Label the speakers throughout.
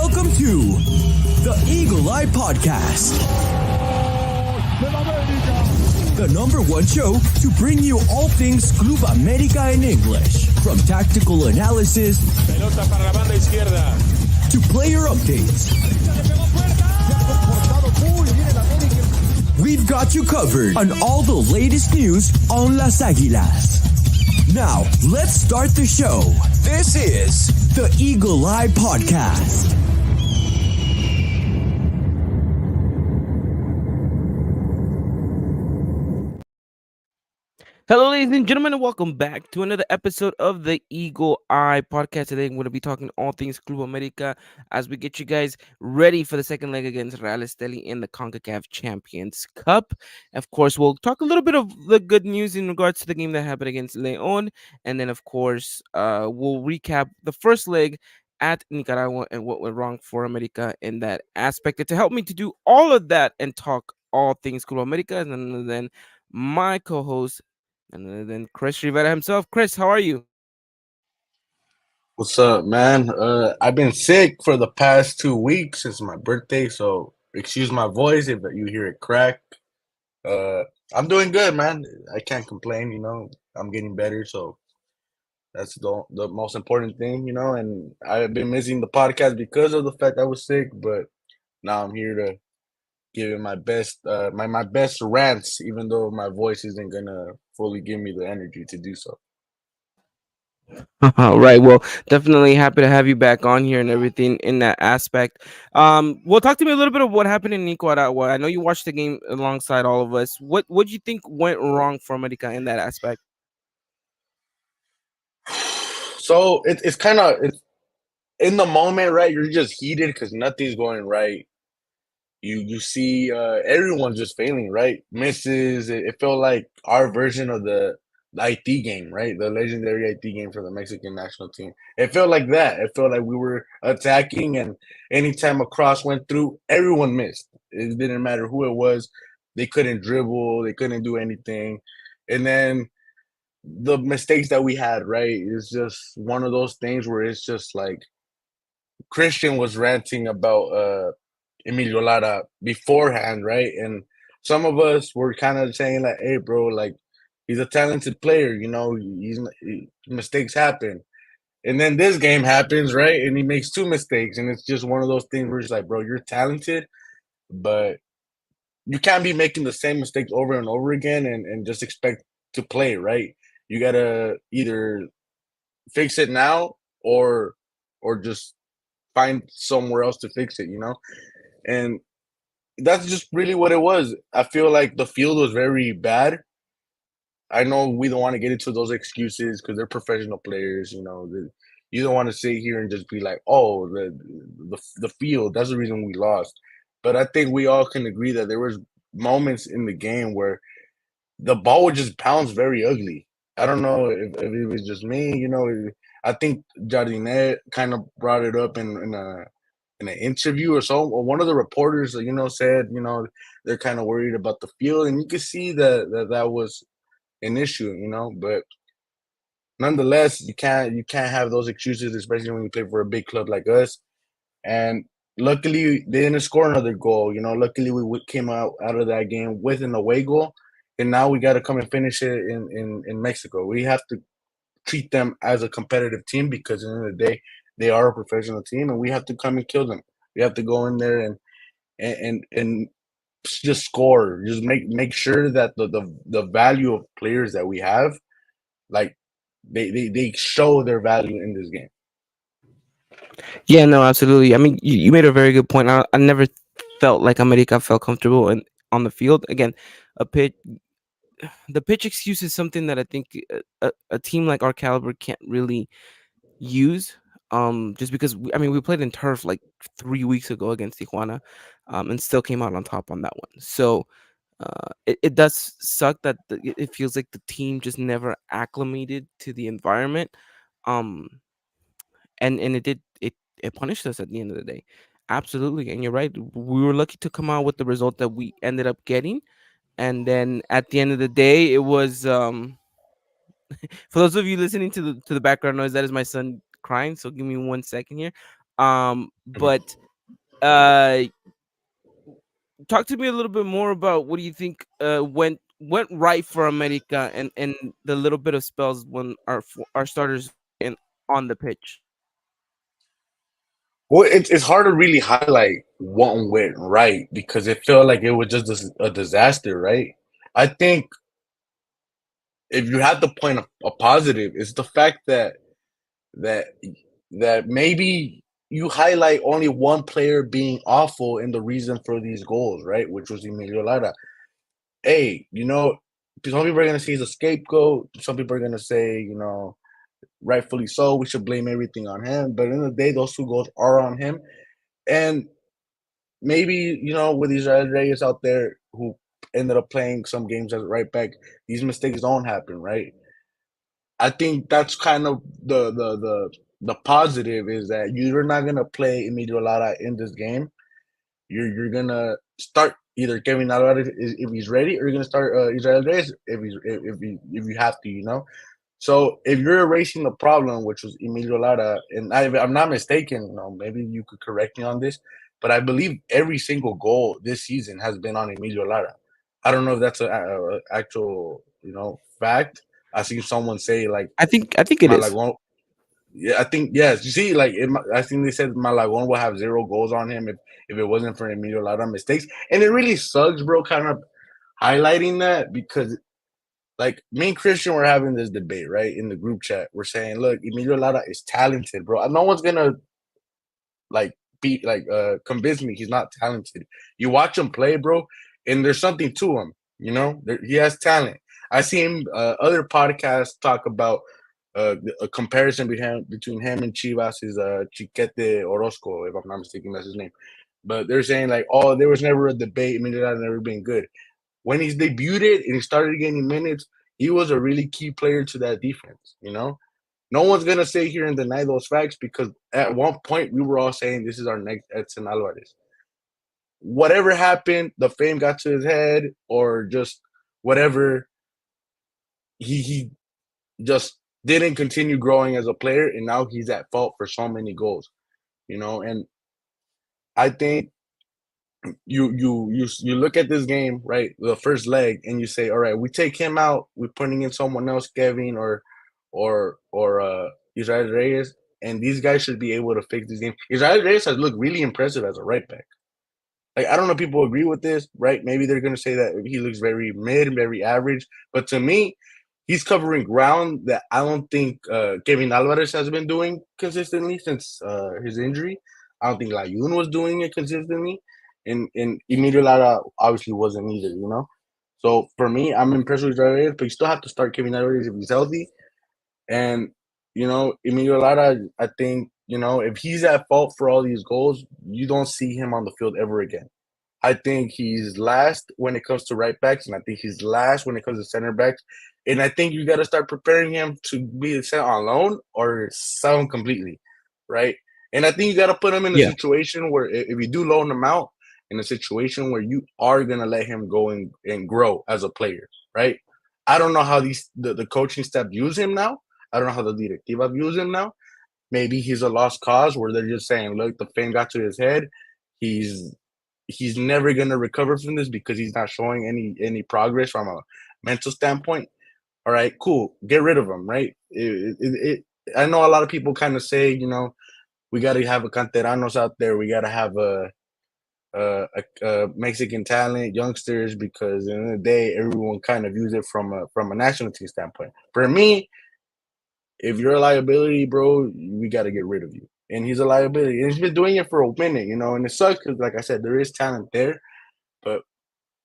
Speaker 1: welcome to the Eagle Eye Podcast, the number one show to bring you all things Club America in English, from tactical analysis
Speaker 2: Pelota para la banda izquierda.
Speaker 1: to player updates. We've got you covered on all the latest news on Las Águilas. Now, let's start the show. This is the Eagle Eye Podcast.
Speaker 3: Hello, ladies and gentlemen, and welcome back to another episode of the Eagle Eye Podcast. Today, I'm going to be talking all things Club America as we get you guys ready for the second leg against Real Esteli in the CONCACAF Champions Cup. Of course, we'll talk a little bit of the good news in regards to the game that happened against León, and then, of course, we'll recap the first leg at Nicaragua and what went wrong for America in that aspect. And to help me to do all of that and talk all things Club America, and then my co-host and then Chris Rivera himself. Chris, how are you?
Speaker 4: What's up, man? I've been sick for the past 2 weeks since my birthday, so excuse my voice if you hear it crack. Uh, I'm doing good, man. I can't complain, I'm getting better, so that's the most important thing, and I've been missing the podcast because of the fact I was sick, but now I'm here to give it my best, my best rants, even though my voice isn't gonna fully give me the energy to do so.
Speaker 3: Right. Well, definitely happy to have you back on here and everything in that aspect. Well, talk to me a little bit of what happened in Nicaragua. I know you watched the game alongside all of us. What do you think went wrong for America in that aspect?
Speaker 4: So it's kind of it's in the moment, right? You're just heated because nothing's going right. You see everyone's just failing, right? Misses. It felt like our version of the IT game, right? The legendary IT game for the Mexican national team. It felt like that. It felt like we were attacking, and anytime a cross went through, everyone missed. It didn't matter who it was. They couldn't dribble. They couldn't do anything. And then the mistakes that we had, right? It's just one of those things where it's just like Christian was ranting about Emilio Lara beforehand, right? And some of us were kind of saying like, "Hey, bro, like he's a talented player, mistakes happen." And then this game happens, right? And he makes two mistakes, and it's just one of those things where it's like, "Bro, you're talented, but you can't be making the same mistakes over and over again and just expect to play, right? You gotta either fix it now or just find somewhere else to fix it, And that's just really what it was. I feel like the field was very bad. I know we don't want to get into those excuses because they're professional players. You don't want to sit here and just be like, "Oh, the field. That's the reason we lost." But I think we all can agree that there was moments in the game where the ball would just bounce very ugly. I don't know if it was just me. I think Jardinet kind of brought it up in an interview or so, or one of the reporters, said, they're kind of worried about the field, and you can see that was an issue, But nonetheless, you can't have those excuses, especially when you play for a big club like us. And luckily, they didn't score another goal. Luckily we came out of that game with an away goal, and now we got to come and finish it in Mexico. We have to treat them as a competitive team because at the end of the day, they are a professional team, and we have to come and kill them. We have to go in there and just score. Just make sure that the value of players that we have, like they show their value in this game.
Speaker 3: Yeah, no, absolutely. I mean, you made a very good point. I never felt like America felt comfortable on the field. Again, a pitch, the pitch excuse is something that I think a team like our caliber can't really use. Just because I mean we played in turf like 3 weeks ago against Tijuana, and still came out on top on that one. So it does suck that it feels like the team just never acclimated to the environment. Um, and it punished us at the end of the day. Absolutely, and you're right. We were lucky to come out with the result that we ended up getting, and then at the end of the day, it was for those of you listening to the background noise, that is my son crying. So give me 1 second here. But uh, talk to me a little bit more about what do you think went right for America and the little bit of spells when our starters in on the pitch.
Speaker 4: Well, it's hard to really highlight what went right because it felt like it was just a disaster, right? I think if you had to point a positive, it's the fact that that maybe you highlight only one player being awful and the reason for these goals, right? Which was Emilio Lara. Hey, some people are gonna say he's a scapegoat. Some people are gonna say, rightfully so, we should blame everything on him. But in the day, those two goals are on him. And maybe, with Israel Reyes out there who ended up playing some games as right back, these mistakes don't happen, right? I think that's kind of the positive is that you're not gonna play Emilio Lara in this game. You're gonna start either Kevin Alvarez if he's ready, or you're gonna start Israel Reyes if you have to, So if you're erasing the problem, which was Emilio Lara, and if I'm not mistaken, maybe you could correct me on this, but I believe every single goal this season has been on Emilio Lara. I don't know if that's a actual fact. I seen someone say like
Speaker 3: I think it is.
Speaker 4: Malagon. Yeah, I think yes. You see, like I think they said Malagon will have 0 goals on him if it wasn't for Emilio Lara mistakes, and it really sucks, bro. Kind of highlighting that because like me and Christian were having this debate, right, in the group chat. We're saying, look, Emilio Lara is talented, bro. No one's gonna like be like convince me he's not talented. You watch him play, bro, and there's something to him. He has talent. I see him other podcasts talk about a comparison between him and Chivas is Chiquete Orozco, if I'm not mistaken, that's his name. But they're saying like, oh, there was never a debate. Emilio Lara never been good. When he's debuted and he started getting minutes, he was a really key player to that defense. No one's gonna sit here and deny those facts because at one point we were all saying this is our next Edson Alvarez. Whatever happened, the fame got to his head, or just whatever. He just didn't continue growing as a player, and now he's at fault for so many goals. And I think you look at this game, right, the first leg, and you say, all right, we take him out, we're putting in someone else, Kevin or Israel Reyes, and these guys should be able to fix this game. Israel Reyes has looked really impressive as a right back. Like, I don't know if people agree with this, right? Maybe they're gonna say that he looks very mid, very average, but to me, he's covering ground that I don't think Kevin Alvarez has been doing consistently since his injury. I don't think Layun was doing it consistently, and Emilio Lara obviously wasn't either. So for me, I'm impressed with Israel, but you still have to start Kevin Alvarez if he's healthy. And Emilio Lara, I think if he's at fault for all these goals, you don't see him on the field ever again. I think he's last when it comes to right backs, and I think he's last when it comes to center backs. And I think you got to start preparing him to be sent on loan or sell him completely, right? And I think you got to put him in a
Speaker 3: Yeah.
Speaker 4: situation where if you do loan him out, in a situation where you are gonna let him go and grow as a player, right? I don't know how the coaching staff views him now. I don't know how the directiva views him now. Maybe he's a lost cause where they're just saying, look, the fame got to his head. He's he's never gonna recover from this because he's not showing any progress from a mental standpoint. All right, cool. Get rid of him, right? I know a lot of people kind of say, we got to have a canteranos out there. We got to have a Mexican talent, youngsters, because in the, day, everyone kind of views it from a national team standpoint. For me, if you're a liability, bro, we got to get rid of you. And he's a liability. And he's been doing it for a minute, and it sucks because, like I said, there is talent there, but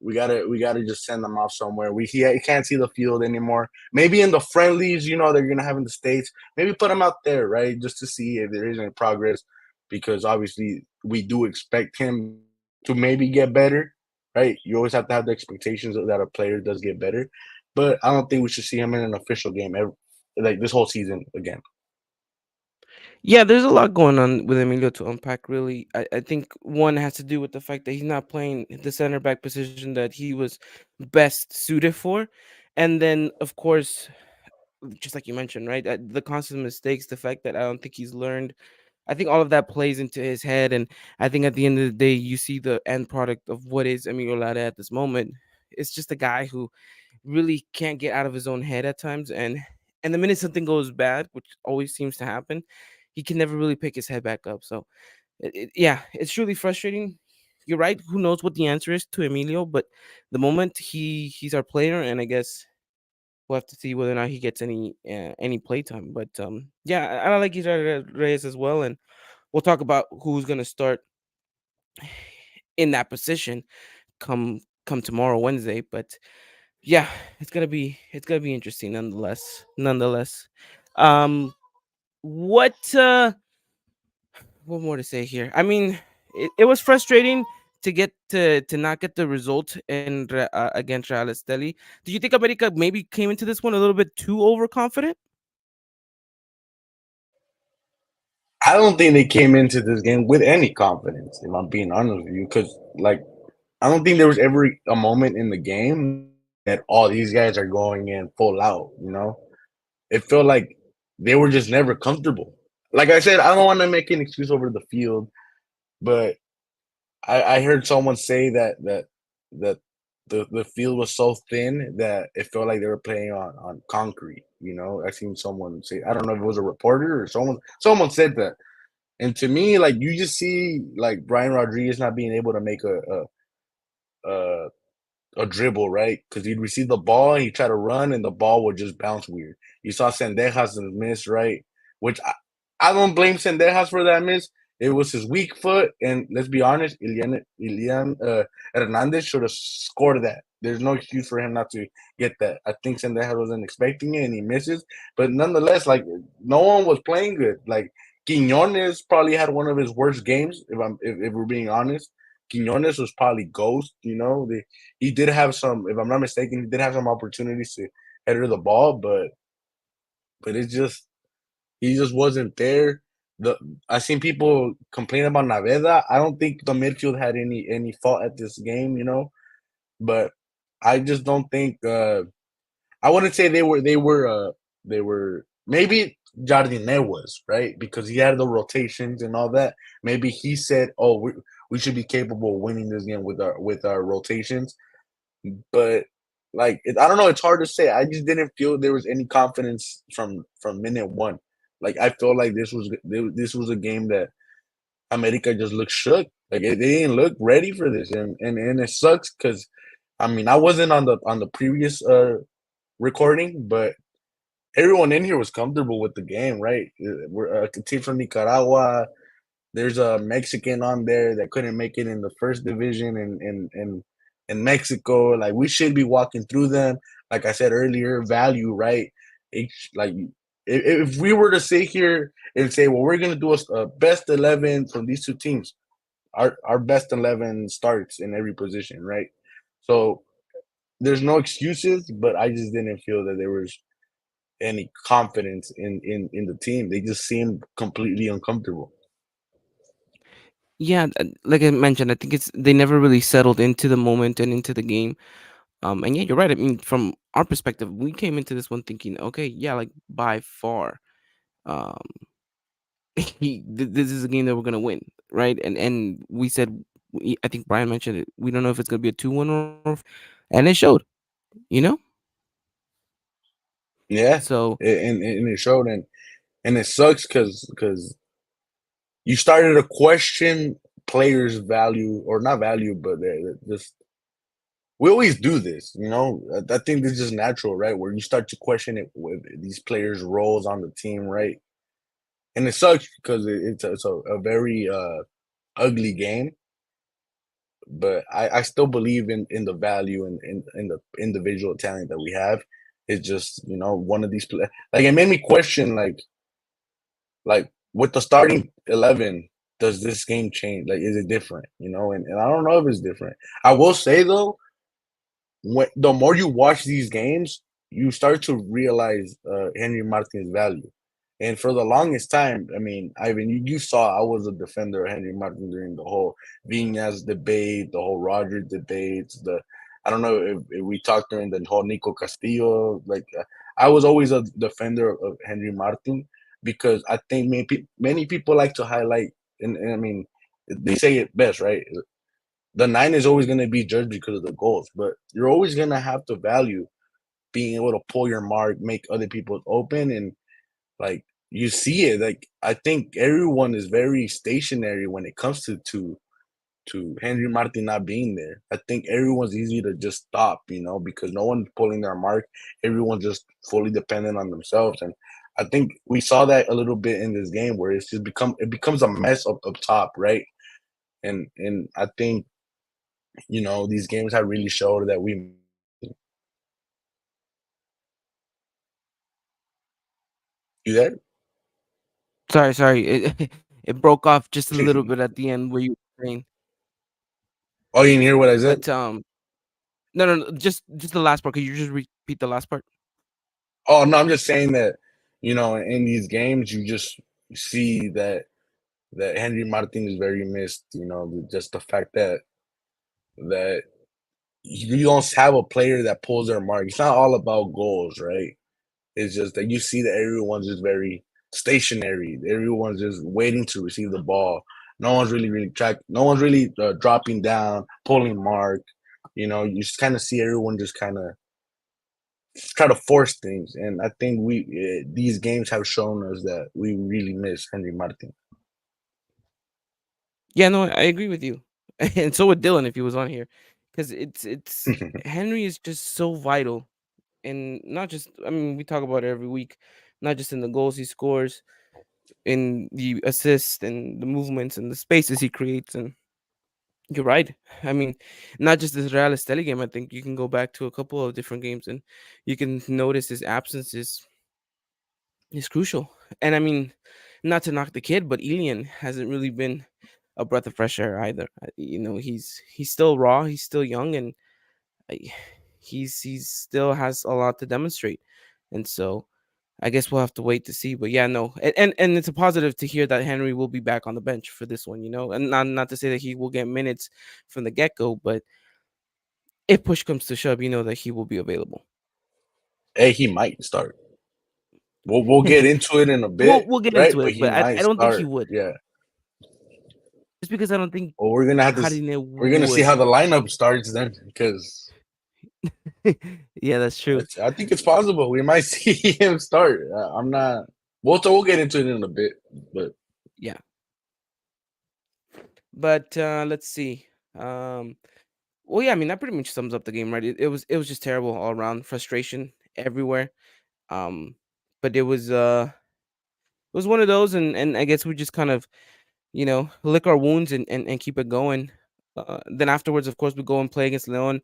Speaker 4: we gotta just send them off somewhere. He can't see the field anymore. Maybe in the friendlies, they're gonna have in the states. Maybe put him out there, right, just to see if there is any progress, because obviously we do expect him to maybe get better, right? You always have to have the expectations that a player does get better, but I don't think we should see him in an official game ever, like this whole season again.
Speaker 3: Yeah, there's a lot going on with Emilio to unpack, really. I think one has to do with the fact that he's not playing the center back position that he was best suited for. And then, of course, just like you mentioned, right? The constant mistakes, the fact that I don't think he's learned I think all of that plays into his head, and I think at the end of the day, you see the end product of what is Emilio Lara at this moment. It's just a guy who really can't get out of his own head at times, and the minute something goes bad, which always seems to happen, he can never really pick his head back up. So, yeah, it's truly frustrating. You're right. Who knows what the answer is to Emilio? But the moment he's our player, and I guess we'll have to see whether or not he gets any playtime. But yeah, I like Israel Reyes as well, and we'll talk about who's gonna start in that position come tomorrow, Wednesday. But yeah, it's gonna be interesting nonetheless. Nonetheless, um, what what more to say here? I mean, it was frustrating to not get the result against Real Esteli. Do you think America maybe came into this one a little bit too overconfident?
Speaker 4: I don't think they came into this game with any confidence, if I'm being honest with you, because like I don't think there was ever a moment in the game that all these guys are going in full out. It felt like they were just never comfortable. Like I said, I don't want to make an excuse over the field, but I heard someone say that the field was so thin that it felt like they were playing on concrete. I seen someone say, I don't know if it was a reporter or someone said that. And to me, like you just see like Brian Rodriguez not being able to make a a dribble, right? Because he'd receive the ball and he'd try to run and the ball would just bounce weird. You saw Sendejas miss, right? Which I don't blame Sendejas for that miss. It was his weak foot, and let's be honest, Ilian Hernandez should have scored that. There's no excuse for him not to get that. I think Sendejas wasn't expecting it, and he misses. But nonetheless, like no one was playing good. Like Quiñones probably had one of his worst games, if we're being honest. Quiñones was probably ghost. He did have some, if I'm not mistaken, he did have some opportunities to header the ball, but it's just he just wasn't there. The I seen people complain about Naveda. I don't think the midfield had any fault at this game, but I just don't think I wouldn't say they were maybe Jardine was, right? Because he had the rotations and all that. Maybe he said, "Oh, we should be capable of winning this game with our rotations." But I don't know. It's hard to say. I just didn't feel there was any confidence from minute one. Like I felt like this was a game that America just looked shook. Like they didn't look ready for this, and it sucks because I mean I wasn't on the previous recording, but everyone in here was comfortable with the game, right? We're a team from Nicaragua. There's a Mexican on there that couldn't make it in the first division in Mexico. Like we should be walking through them. Like I said earlier, value, right? Like if we were to sit here and say, well, we're gonna do a best 11 from these two teams, our best 11 starts in every position, right? So there's no excuses, but I just didn't feel that there was any confidence in the team. They just seemed completely uncomfortable.
Speaker 3: Yeah, like I mentioned, I think it's they never really settled into the moment and into the game. And yeah, you're right. I mean, from our perspective, we came into this one thinking, okay, yeah, like by far, um, this is a game that we're gonna win, right? And we said, I think Brian mentioned it. We don't know if it's gonna be a 2-1 and it showed, you know.
Speaker 4: Yeah,
Speaker 3: So
Speaker 4: and it showed, and it sucks because you started to question players' value or not value, but just we always do this. I think this is just natural, right? Where you start to question it with these players' roles on the team, right? And it sucks because it's a very ugly game, but I still believe in the value and the individual talent that we have. It's just one of these like it made me question like with the starting 11, does this game change? Like, is it different? And I don't know if it's different. I will say though, the more you watch these games, you start to realize Henry Martin's value. And for the longest time, I mean, Ivan, you saw I was a defender of Henry Martin during the whole Viñas debate, the whole Rogers debates. I don't know if we talked during the whole Nico Castillo. Like, I was always a defender of Henry Martin. because I think many people like to highlight, and I mean, they say it best, right? The nine is always going to be judged because of the goals, but you're always going to have to value being able to pull your mark, make other people open, and like you see it. Like I think everyone is very stationary when it comes to Henry Martin not being there. I think everyone's easy to just stop, because no one's pulling their mark. Everyone's just fully dependent on themselves, and I think we saw that a little bit in this game where it becomes a mess up top, right? And I think these games have really showed that we. You there?
Speaker 3: Sorry. It broke off just a little bit at the end where you were saying,
Speaker 4: Oh, you didn't hear what I said?
Speaker 3: but no, just the last part. Could you just repeat the last part?
Speaker 4: Oh no, I'm just saying that in these games you just see that Henry Martin is very missed. Just the fact that you don't have a player that pulls their mark. It's not all about goals, right? It's just that you see that everyone's just very stationary. Everyone's just waiting to receive the ball. No one's really track. No one's really dropping down, pulling mark. You just kind of see everyone just kind of try to force things, and I think these games have shown us that we really miss Henry Martin.
Speaker 3: Yeah, no, I agree with you, and so would Dylan if he was on here, because it's Henry is just so vital, and not just. I mean, we talk about it every week, not just in the goals he scores, in the assists and the movements and the spaces he creates. And you're right. I mean, not just this Real Esteli game. I think you can go back to a couple of different games and you can notice his absence is crucial. And I mean, not to knock the kid, but Ilian hasn't really been a breath of fresh air either. He's still raw, he's still young, and I- he's still has a lot to demonstrate. And so I guess we'll have to wait to see. But yeah, no, and it's a positive to hear that Henry will be back on the bench for this one. And not to say that he will get minutes from the get go, but if push comes to shove, you know that he will be available.
Speaker 4: Hey, he might start. We'll get into it in a
Speaker 3: we'll
Speaker 4: bit,
Speaker 3: we'll get
Speaker 4: right?
Speaker 3: into
Speaker 4: But
Speaker 3: it,
Speaker 4: he
Speaker 3: but
Speaker 4: might
Speaker 3: I don't think he
Speaker 4: start.
Speaker 3: would,
Speaker 4: Yeah.
Speaker 3: just because I don't think
Speaker 4: Well, we're gonna have to.
Speaker 3: Harine
Speaker 4: We're gonna see
Speaker 3: would.
Speaker 4: how the lineup starts then, because
Speaker 3: Yeah, that's true.
Speaker 4: I think it's possible we might see him start. I'm not. We'll get into it in a bit, but
Speaker 3: Yeah, but let's see. Um, well, yeah, I mean that pretty much sums up the game, right? It was just terrible all around, frustration everywhere. Um, but it was one of those, and I guess we just kind of lick our wounds and keep it going. Then afterwards, of course, we go and play against Leon.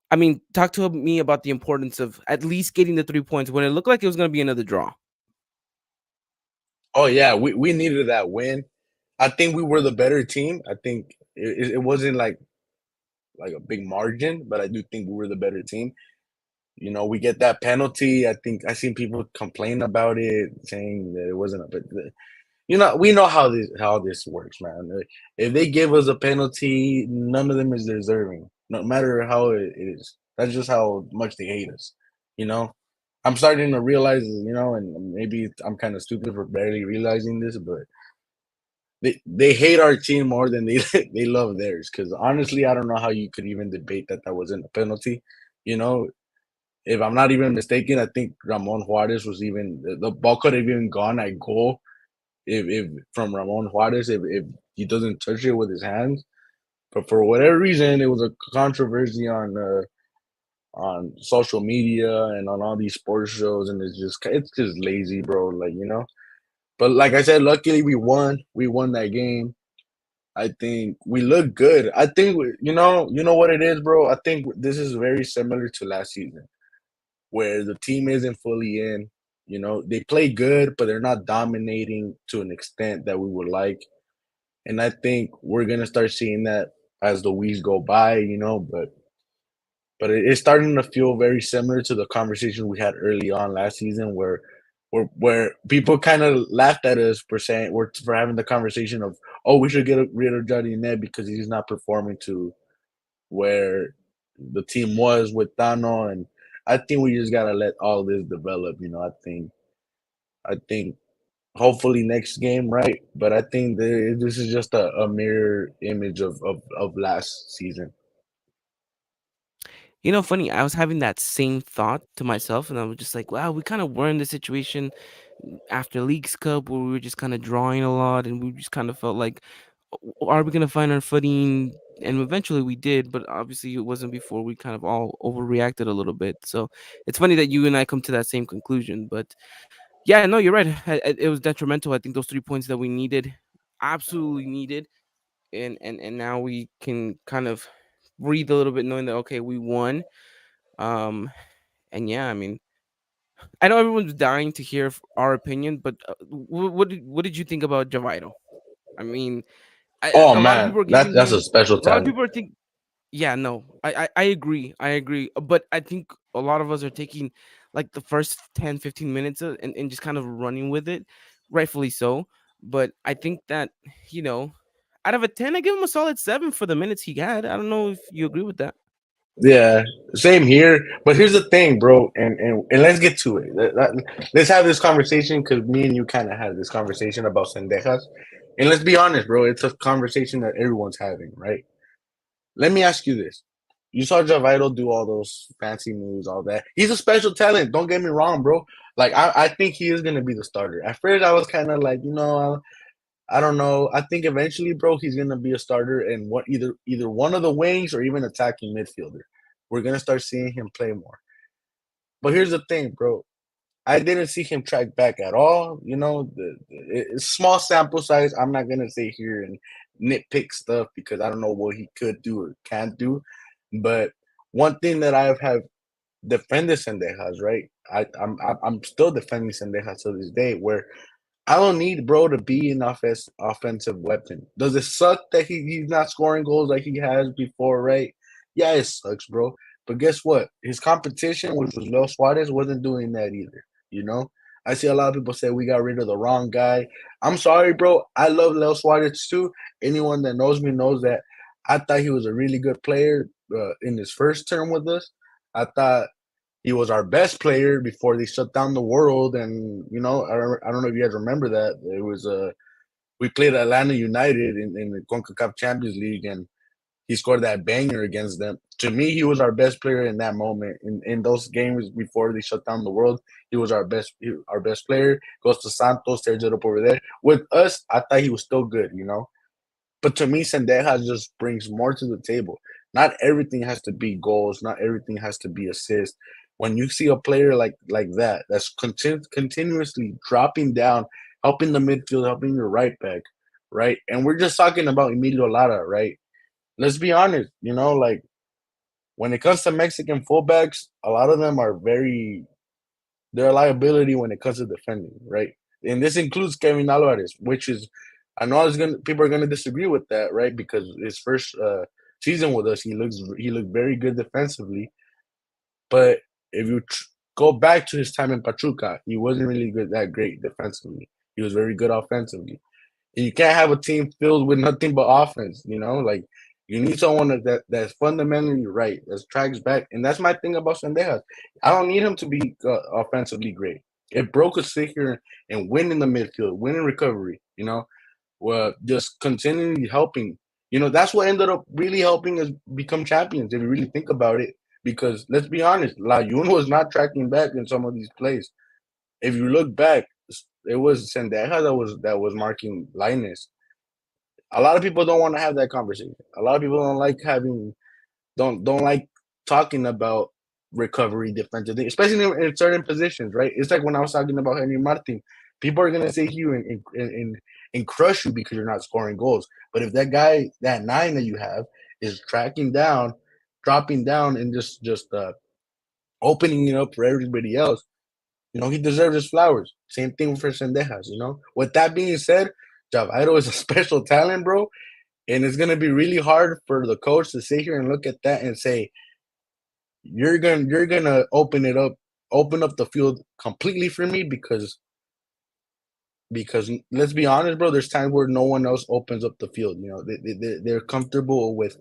Speaker 3: I mean, talk to me about the importance of at least getting the 3 points when it looked like it was going to be another draw.
Speaker 4: oh yeah, we needed that win. I think we were the better team. I think it wasn't like a big margin, but I do think we were the better team. We get that penalty. I think I seen people complain about it, saying that it wasn't a but we know how this works, man. If they give us a penalty, none of them is deserving, no matter how it is. That's just how much they hate us. You know, I'm starting to realize, and maybe I'm kind of stupid for barely realizing this, but they hate our team more than they they love theirs. Because honestly, I don't know how you could even debate that wasn't a penalty. You know, if I'm not even mistaken, I think Ramon Juarez was even the ball could have even gone at goal if from Ramon Juarez if he doesn't touch it with his hands. But for whatever reason, it was a controversy on social media and on all these sports shows, and it's just lazy, bro. But like I said, luckily we won. We won that game. I think we look good. I think you know what it is, bro. I think this is very similar to last season, where the team isn't fully in. They play good, but they're not dominating to an extent that we would like. And I think we're gonna start seeing that as the weeks go by. But it's starting to feel very similar to the conversation we had early on last season, where people kind of laughed at us for having the conversation of, oh, we should get rid of Johnny Ned because he's not performing to where the team was with Tano. And I think we just gotta let all this develop. I think hopefully next game, right? But I think this is just a mirror image of last season.
Speaker 3: Funny, I was having that same thought to myself, and I was just like, wow, we kind of were in this situation after Leagues Cup where we were just kind of drawing a lot, and we just kind of felt like, Are we going to find our footing?" And eventually we did, but obviously it wasn't before we kind of all overreacted a little bit. So it's funny that you and I come to that same conclusion. But yeah, no, you're right. It was detrimental. I think those 3 points that we needed, absolutely needed, and now we can kind of breathe a little bit, knowing that okay, we won. Um, and yeah, I mean, I know everyone's dying to hear our opinion, but what did you think about Javairo? I mean,
Speaker 4: Oh
Speaker 3: a lot of
Speaker 4: man,
Speaker 3: people are giving
Speaker 4: that's a
Speaker 3: him.
Speaker 4: special
Speaker 3: A lot of
Speaker 4: talent.
Speaker 3: people are think. Yeah, no, I agree. I agree. But I think a lot of us are taking like the first 10, 15 minutes and just kind of running with it, rightfully so. But I think that, you know, out of a 10, I give him a solid 7 for the minutes he had. I don't know if you agree with that.
Speaker 4: Yeah, same here. But here's the thing, bro, and let's get to it. Let's have this conversation because me and you kind of had this conversation about Sendejas, and let's be honest, bro. It's a conversation that everyone's having, right? Let me ask you this: you saw Javairo do all those fancy moves, all that. He's a special talent. Don't get me wrong, bro. Like I think he is gonna be the starter. At first, I was kind of like, I don't know. I think eventually, bro, he's gonna be a starter and what either one of the wings or even attacking midfielder. We're gonna start seeing him play more. But here's the thing, bro. I didn't see him track back at all. It's small sample size. I'm not gonna sit here and nitpick stuff because I don't know what he could do or can't do. But one thing that have defended Sendejas, right? I'm still defending Sendejas to this day, where I don't need bro to be an offensive weapon. Does it suck that he's not scoring goals like he has before, right? Yeah, it sucks, bro. But guess what? His competition, which was Leo Suarez, wasn't doing that either. You know? I see a lot of people say we got rid of the wrong guy. I'm sorry, bro. I love Leo Suarez too. Anyone that knows me knows that I thought he was a really good player in his first term with us. I thought he was our best player before they shut down the world. And I don't know if you guys remember that. It was we played Atlanta United in the CONCACAF Champions League, and he scored that banger against them. To me, he was our best player in that moment. In those games before they shut down the world, he was our best player. Goes to Santos, tears it up over there. With us, I thought he was still good. But to me, Sendejas just brings more to the table. Not everything has to be goals. Not everything has to be assists. When you see a player like that, that's continuously dropping down, helping the midfield, helping your right back, right? And we're just talking about Emilio Lara, right? Let's be honest. Like when it comes to Mexican fullbacks, a lot of them are they're a liability when it comes to defending, right? And this includes Kevin Alvarez, which is I know people are gonna disagree with that, right? Because his first season with us, he looked very good defensively, but if you go back to his time in Pachuca, he wasn't really that great defensively. He was very good offensively. You can't have a team filled with nothing but offense. Like you need someone that's fundamentally right, that tracks back, and that's my thing about Sendejas. I don't need him to be offensively great. If Bro could sit here and win in the midfield, win in recovery, well, just continually helping. That's what ended up really helping us become champions. If you really think about it, because let's be honest, La Yun was not tracking back in some of these plays. If you look back, it was Sendejas that was marking Linus. A lot of people don't want to have that conversation. A lot of people don't like talking about recovery defensive thing, especially in certain positions, right? It's like when I was talking about Henry Martin. People are gonna say you and crush you because you're not scoring goals. But if that guy, that nine that you have, is tracking down, dropping down, and just opening it up for everybody else, he deserves his flowers. Same thing for Sendejas. With that being said, Javairo is a special talent, bro. And it's gonna be really hard for the coach to sit here and look at that and say, you're gonna open up the field completely for me because let's be honest, bro, there's times where no one else opens up the field. They're comfortable with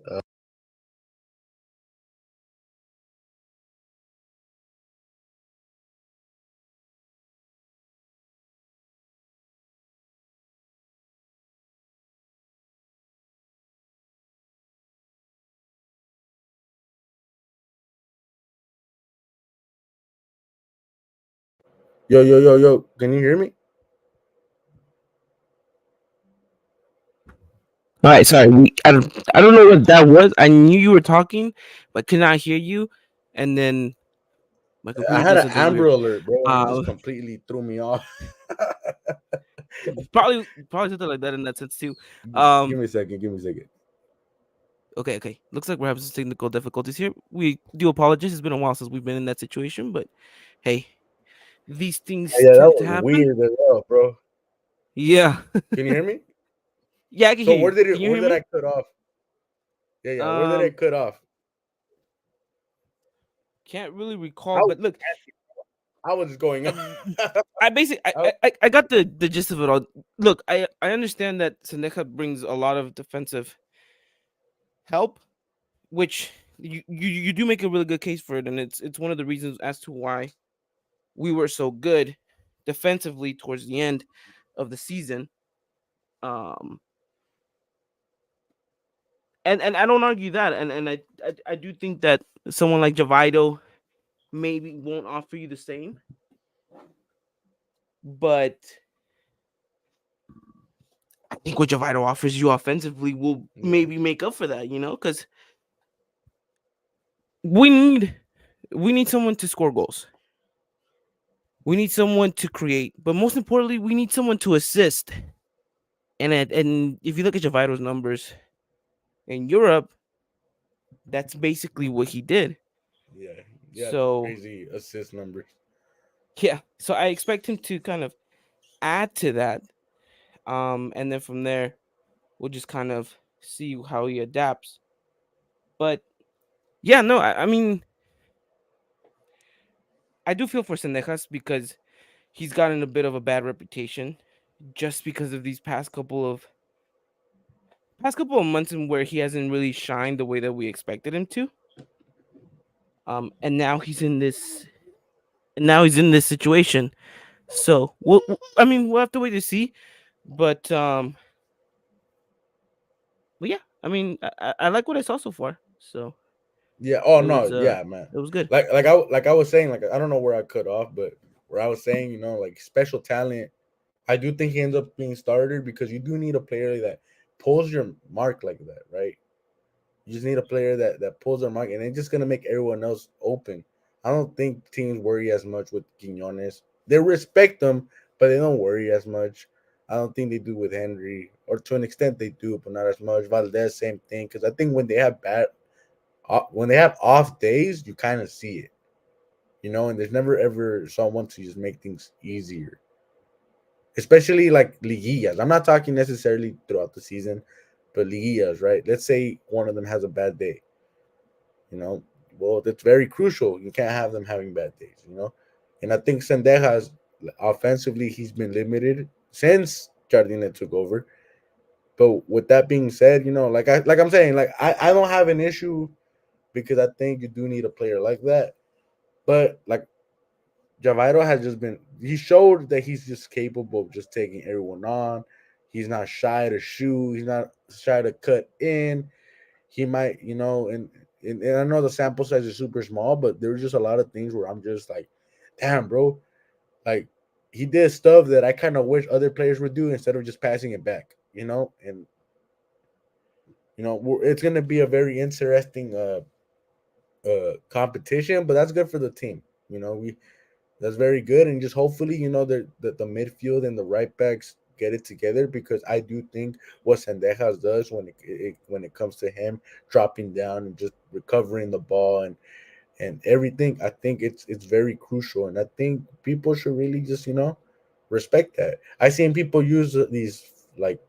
Speaker 5: Yo, yo, yo, yo. Can you hear me?
Speaker 3: All right, sorry. I don't know what that was. I knew you were talking, but could not hear you. And then my
Speaker 5: I
Speaker 3: computer
Speaker 5: had
Speaker 3: did
Speaker 5: an
Speaker 3: something
Speaker 5: Amber
Speaker 3: weird.
Speaker 5: Alert, bro, and it just
Speaker 3: Uh,
Speaker 5: completely threw me off.
Speaker 3: probably something like that in that sense too.
Speaker 5: Give
Speaker 3: Um,
Speaker 5: me a second. Give me a second.
Speaker 3: okay. Looks like we're having some technical difficulties here. We do apologize. It's been a while since we've been in that situation, but hey, these things
Speaker 5: Yeah, that
Speaker 3: tend to
Speaker 5: was
Speaker 3: happen.
Speaker 5: weird as well, bro.
Speaker 3: Yeah,
Speaker 5: Can you hear me?
Speaker 3: yeah, I can
Speaker 5: So
Speaker 3: hear you. Can you
Speaker 5: where
Speaker 3: hear
Speaker 5: did I
Speaker 3: me?
Speaker 5: cut off? Yeah, yeah. Where did I
Speaker 3: Um,
Speaker 5: cut off?
Speaker 3: can't really
Speaker 5: I
Speaker 3: recall,
Speaker 5: was
Speaker 3: but look,
Speaker 5: I was just going.
Speaker 3: um, I basically
Speaker 5: I-
Speaker 3: I got the gist of it all. Look, I understand that Seneca brings a lot of defensive help, which you do make a really good case for it, and it's one of the reasons as to why we were so good defensively towards the end of the season. Um, and I don't argue that, and I do think that someone like Javaido maybe won't offer you the same, but I think what Javaido offers you offensively will
Speaker 5: yeah,
Speaker 3: maybe make up for that, because we need we need someone to score goals. We need someone to create, but most importantly, we need someone to assist. And if you look at Javairo's numbers in Europe, that's basically what he did.
Speaker 5: yeah, yeah.
Speaker 3: So
Speaker 5: Crazy assist numbers.
Speaker 3: yeah, so I expect him to kind of add to that, and then from there we'll just kind of see how he adapts. But yeah, no, I mean I do feel for Sendejas because he's gotten a bit of a bad reputation just because of these past couple of months in where he hasn't really shined the way that we expected him to. And now he's in this situation. So I mean we'll have to wait to see. But but yeah, I mean I like what I saw so far. So
Speaker 5: Yeah. Oh
Speaker 3: it was
Speaker 5: no. Yeah, man.
Speaker 3: it was good.
Speaker 5: Like I was saying, like I don't know where I cut off, but where I was saying, like special talent. I do think he ends up being starter because you do need a player that pulls your mark like that, right? You just need a player that pulls their mark, and it's just gonna make everyone else open. I don't think teams worry as much with Quinones. They respect them, but they don't worry as much. I don't think they do with Henry, or to an extent they do, but not as much. Valdez, same thing. Because I think when they have off days, you kind of see it, and there's never ever someone to just make things easier, especially like liguillas. I'm not talking necessarily throughout the season, but liguillas, right? Let's say one of them has a bad day, you know. Well, that's very crucial. You can't have them having bad days. And I think Sendejas, offensively, he's been limited since Jardine took over. But with that being said, like I'm saying, like I don't have an issue because I think you do need a player like that. But like Javairo has just been he showed that he's just capable of just taking everyone on. He's not shy to shoot. He's not shy to cut in. He might, and I know the sample size is super small, but there's just a lot of things where I'm just like, damn, bro. Like he did stuff that I kind of wish other players would do instead of just passing it back. And it's gonna be a very interesting competition, but that's good for the team. We That's very good, and just hopefully, the midfield and the right backs get it together because I do think what Sendejas does when it comes to him dropping down and just recovering the ball and everything, I think it's very crucial, and I think people should really just respect that. I seen people use these like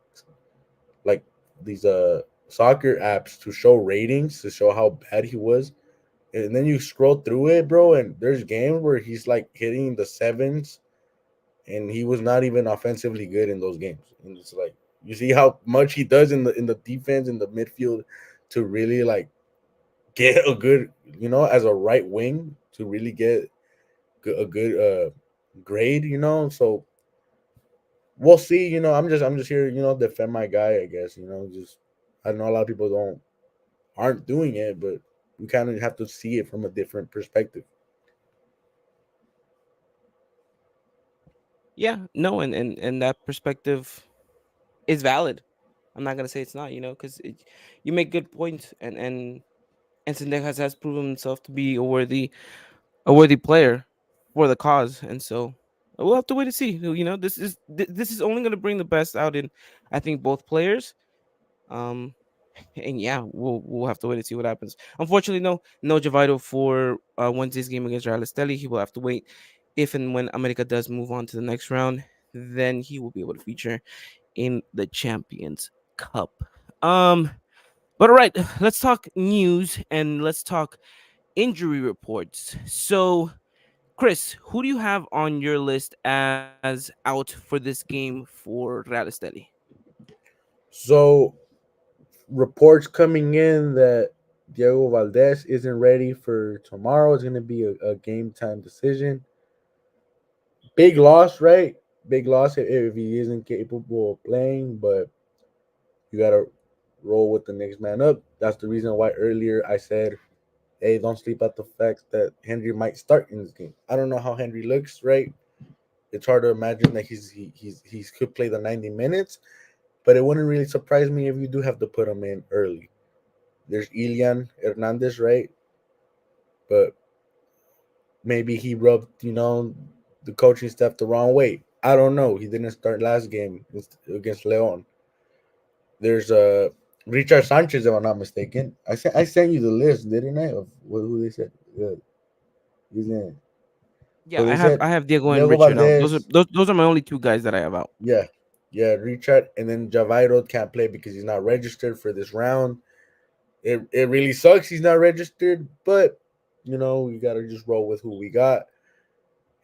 Speaker 5: these soccer apps to show ratings to show how bad he was, and then you scroll through it, bro, and there's games where he's like hitting the sevens, and he was not even offensively good in those games. And it's like you see how much he does in the defense in the midfield to really like get a good, as a right wing to really get a good grade. So we'll see. I'm just here, defend my guy. I guess just I know a lot of people aren't doing it, but we kind of have to see it from a different perspective.
Speaker 3: Yeah, no, and that perspective is valid. I'm not gonna say it's not, because you make good points, and Sendejas has proven himself to be a worthy player for the cause, and so we'll have to wait to see. This is only gonna bring the best out in, I think, both players. Um, and yeah, we'll have to wait to see what happens. Unfortunately, no Javito for Wednesday's game against Real Esteli. He will have to wait. If and when America does move on to the next round, then he will be able to feature in the Champions Cup. Um, but all right, let's talk news and let's talk injury reports. So, Chris, who do you have on your list as out for this game for Real Esteli?
Speaker 5: So reports coming in that Diego Valdez isn't ready for tomorrow. It's going to be a game time decision. Big loss, right? Big loss if he isn't capable of playing, but you got to roll with the next man up. That's the reason why earlier I said, hey, don't sleep at the fact that Henry might start in this game. I don't know how Henry looks, right? It's hard to imagine that he could play the 90 minutes, but it wouldn't really surprise me if you do have to put him in early. There's Ilian Hernandez, right? But maybe he rubbed, the coaching staff the wrong way. I don't know. He didn't start last game against Leon. There's Richard Sanchez, if I'm not mistaken. I sent you the list, didn't I? Of who they said. His name.
Speaker 3: Yeah,
Speaker 5: So
Speaker 3: I
Speaker 5: they
Speaker 3: have
Speaker 5: said
Speaker 3: I have Diego and
Speaker 5: Diego
Speaker 3: Richard out. Those are
Speaker 5: Valdez.
Speaker 3: those, those are my only two guys that I have out.
Speaker 5: Yeah, yeah, Richard, and then Javairo can't play because he's not registered for this round. It really sucks he's not registered, but we gotta just roll with who we got,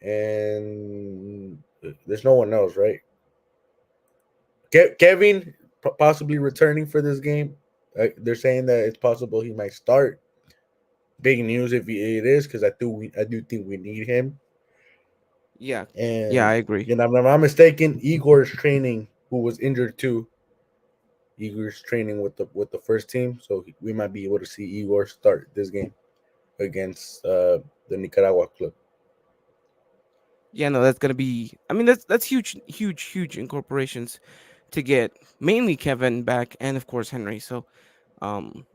Speaker 5: and there's no one else, right? Kevin possibly returning for this game. They're saying that it's possible he might start. Big news if it is, because I do think we need him.
Speaker 3: Yeah, yeah, I
Speaker 5: And
Speaker 3: agree.
Speaker 5: if I'm not mistaken, Igor's training, who was injured too. Igor's training with the first team, so we might be able to see Igor start this game against the Nicaragua club.
Speaker 3: Yeah, no, that's gonna be. I mean, that's huge, huge, huge incorporations to get mainly Kevin back and of course Henry. So, um,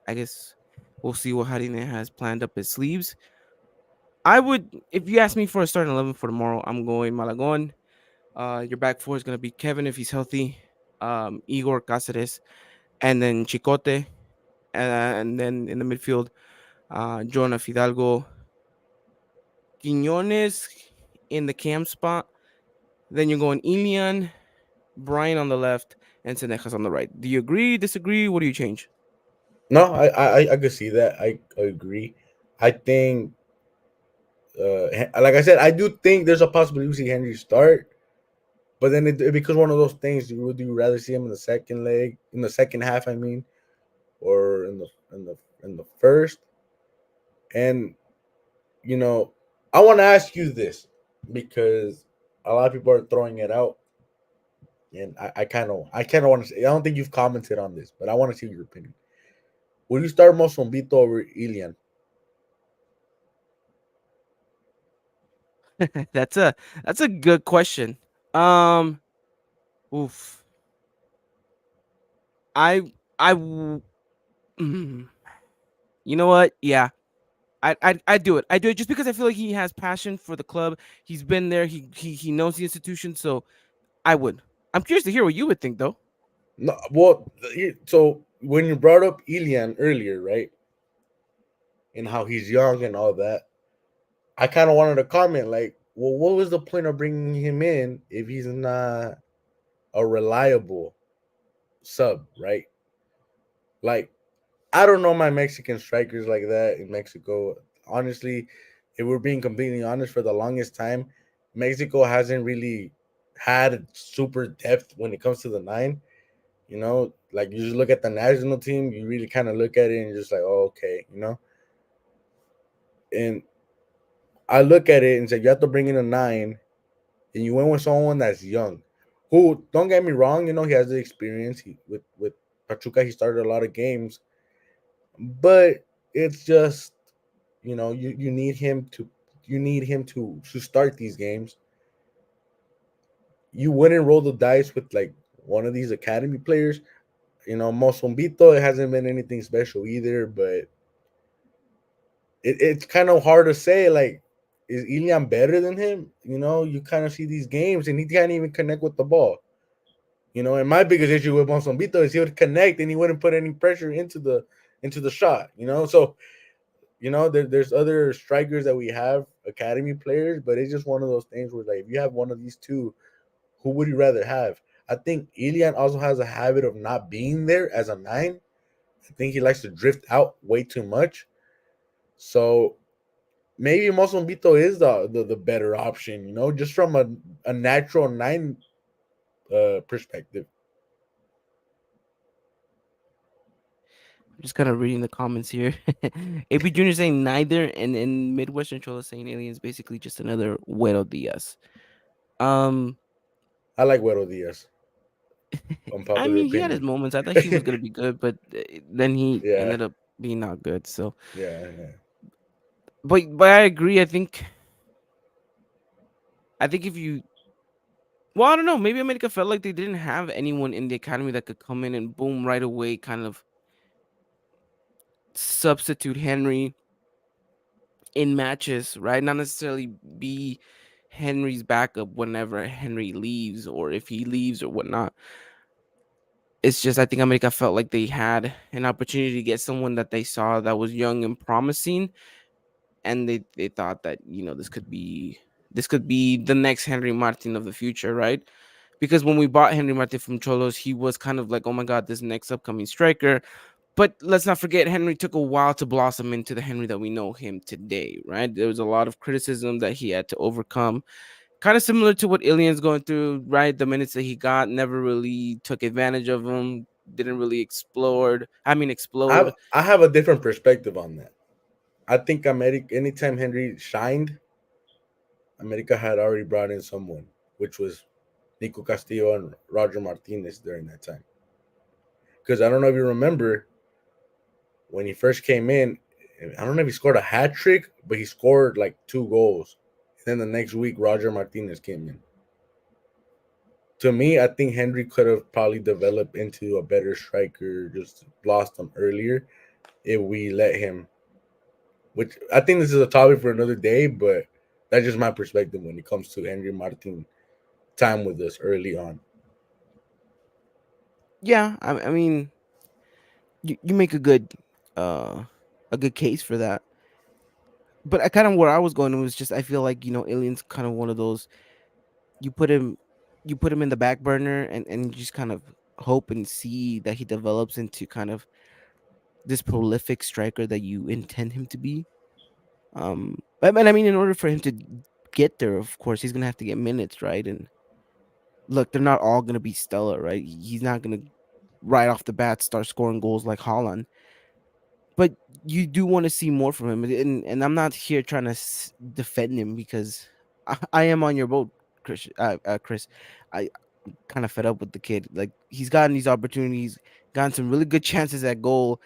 Speaker 3: I guess we'll see what Harine has planned up his sleeves. I would, if you ask me for a starting 11 for tomorrow, I'm going Malagon. Your back four is gonna be Kevin if he's healthy, Igor Cáceres, and then Chicote, and then in the midfield, Jonah Fidalgo, Quiñones in the cam spot. Then you're going Ilian, Brian on the left, and Senejas on the right. Do you agree? Disagree? What do you change?
Speaker 5: No, I could see that. I agree. I think, like I said, I do think there's a possibility we see Henry start, but then it becomes one of those things. Would you rather see him in the second leg, in the second half? I mean, or in the first? And you know, I want to ask you this because a lot of people are throwing it out, and I kind of want to say I don't think you've commented on this, but I want to see your opinion. Would you start Mosombito over Ilian?
Speaker 3: That's a good question. Um, oof. I I w- mm, you know what? Yeah, I do it. I do it just because I feel like he has passion for the club. He's been there. He knows the institution. So I would. I'm curious to hear what you would think, though.
Speaker 5: No. Well, so when you brought up Ilian earlier, right, and how he's young and all that, I kind of wanted to comment like, well, what was the point of bringing him in if he's not a reliable sub, right? Like, I don't know my Mexican strikers like that in Mexico. Honestly, if we're being completely honest, for the longest time, Mexico hasn't really had super depth when it comes to the nine. Like you just look at the national team, you really kind of look at it and you're just like, oh, okay. And I look at it and say, you have to bring in a nine, and you went with someone that's young. Who, don't get me wrong, he has the experience. With Pachuca, he started a lot of games, but it's just, you need him to start these games. you wouldn't roll the dice with like one of these academy players. You know, Mosombito, it hasn't been anything special either, but it's kind of hard to say. Like, is Ilian better than him? You know, you kind of see these games and he can't even connect with the ball. You know, and my biggest issue with Mosombito is he would connect and he wouldn't put any pressure into the shot. You know, so you know there's other strikers that we have academy players, but it's just one of those things where like if you have one of these two, who would you rather have? I think Ilian also has a habit of not being there as a nine. I think he likes to drift out way too much. So maybe Mosombito is the better option, you know, just from a natural nine perspective.
Speaker 3: Just kind of reading the comments here. AP Junior saying neither, and in Midwestern Chola saying Alien's basically just another Güero Diaz. Um,
Speaker 5: I like Güero Diaz.
Speaker 3: I
Speaker 5: Unpopular
Speaker 3: mean, he had his
Speaker 5: opinion.
Speaker 3: moments. I thought he was gonna be good, but then he
Speaker 5: Yeah,
Speaker 3: ended up being not good. So,
Speaker 5: yeah.
Speaker 3: but I agree. I think if you, well, I don't know. Maybe America felt like they didn't have anyone in the academy that could come in and boom right away, kind of substitute Henry in matches, right? Not necessarily be Henry's backup whenever Henry leaves or if he leaves or whatnot. It's just I think America felt like they had an opportunity to get someone that they saw that was young and promising, and they thought that this could be the next Henry Martin of the future, right? Because when we bought Henry Martin from Cholos, he was kind of like, oh my god, this next upcoming striker. But let's not forget, Henry took a while to blossom into the Henry that we know him today, right? There was a lot of criticism that he had to overcome. Kind of similar to what Ilian's going through, right? The minutes that he got, never really took advantage of them, didn't really explode.
Speaker 5: I have a different perspective on that. I think America, anytime Henry shined, America had already brought in someone, which was Nico Castillo and Roger Martinez during that time. Because I don't know if you remember when he first came in, I don't know if he scored a hat trick, but he scored like 2 goals. And then the next week, Roger Martinez came in. To me, I think Henry could have probably developed into a better striker, just lost him earlier if we let him. Which I think this is a topic for another day, but that's just my perspective when it comes to Henry Martin time with us early on.
Speaker 3: Yeah, I mean, you make uh a good case for that. But I kind of where I was going was just I feel like Alien's kind of one of those you put him you put him in the back burner and you just kind of hope and see that he develops into kind of this prolific striker that you intend him to be. But I mean, in order for him to get there, of course, he's gonna have to get minutes, right? And look, they're not all gonna be stellar, right? He's not gonna right off the bat start scoring goals like Holland, but you do want to see more from him. And I'm not here trying to defend him because I am on your boat, Chris. Chris, I kind of fed up with the kid. Like he's gotten these opportunities, gotten some really good chances at goal,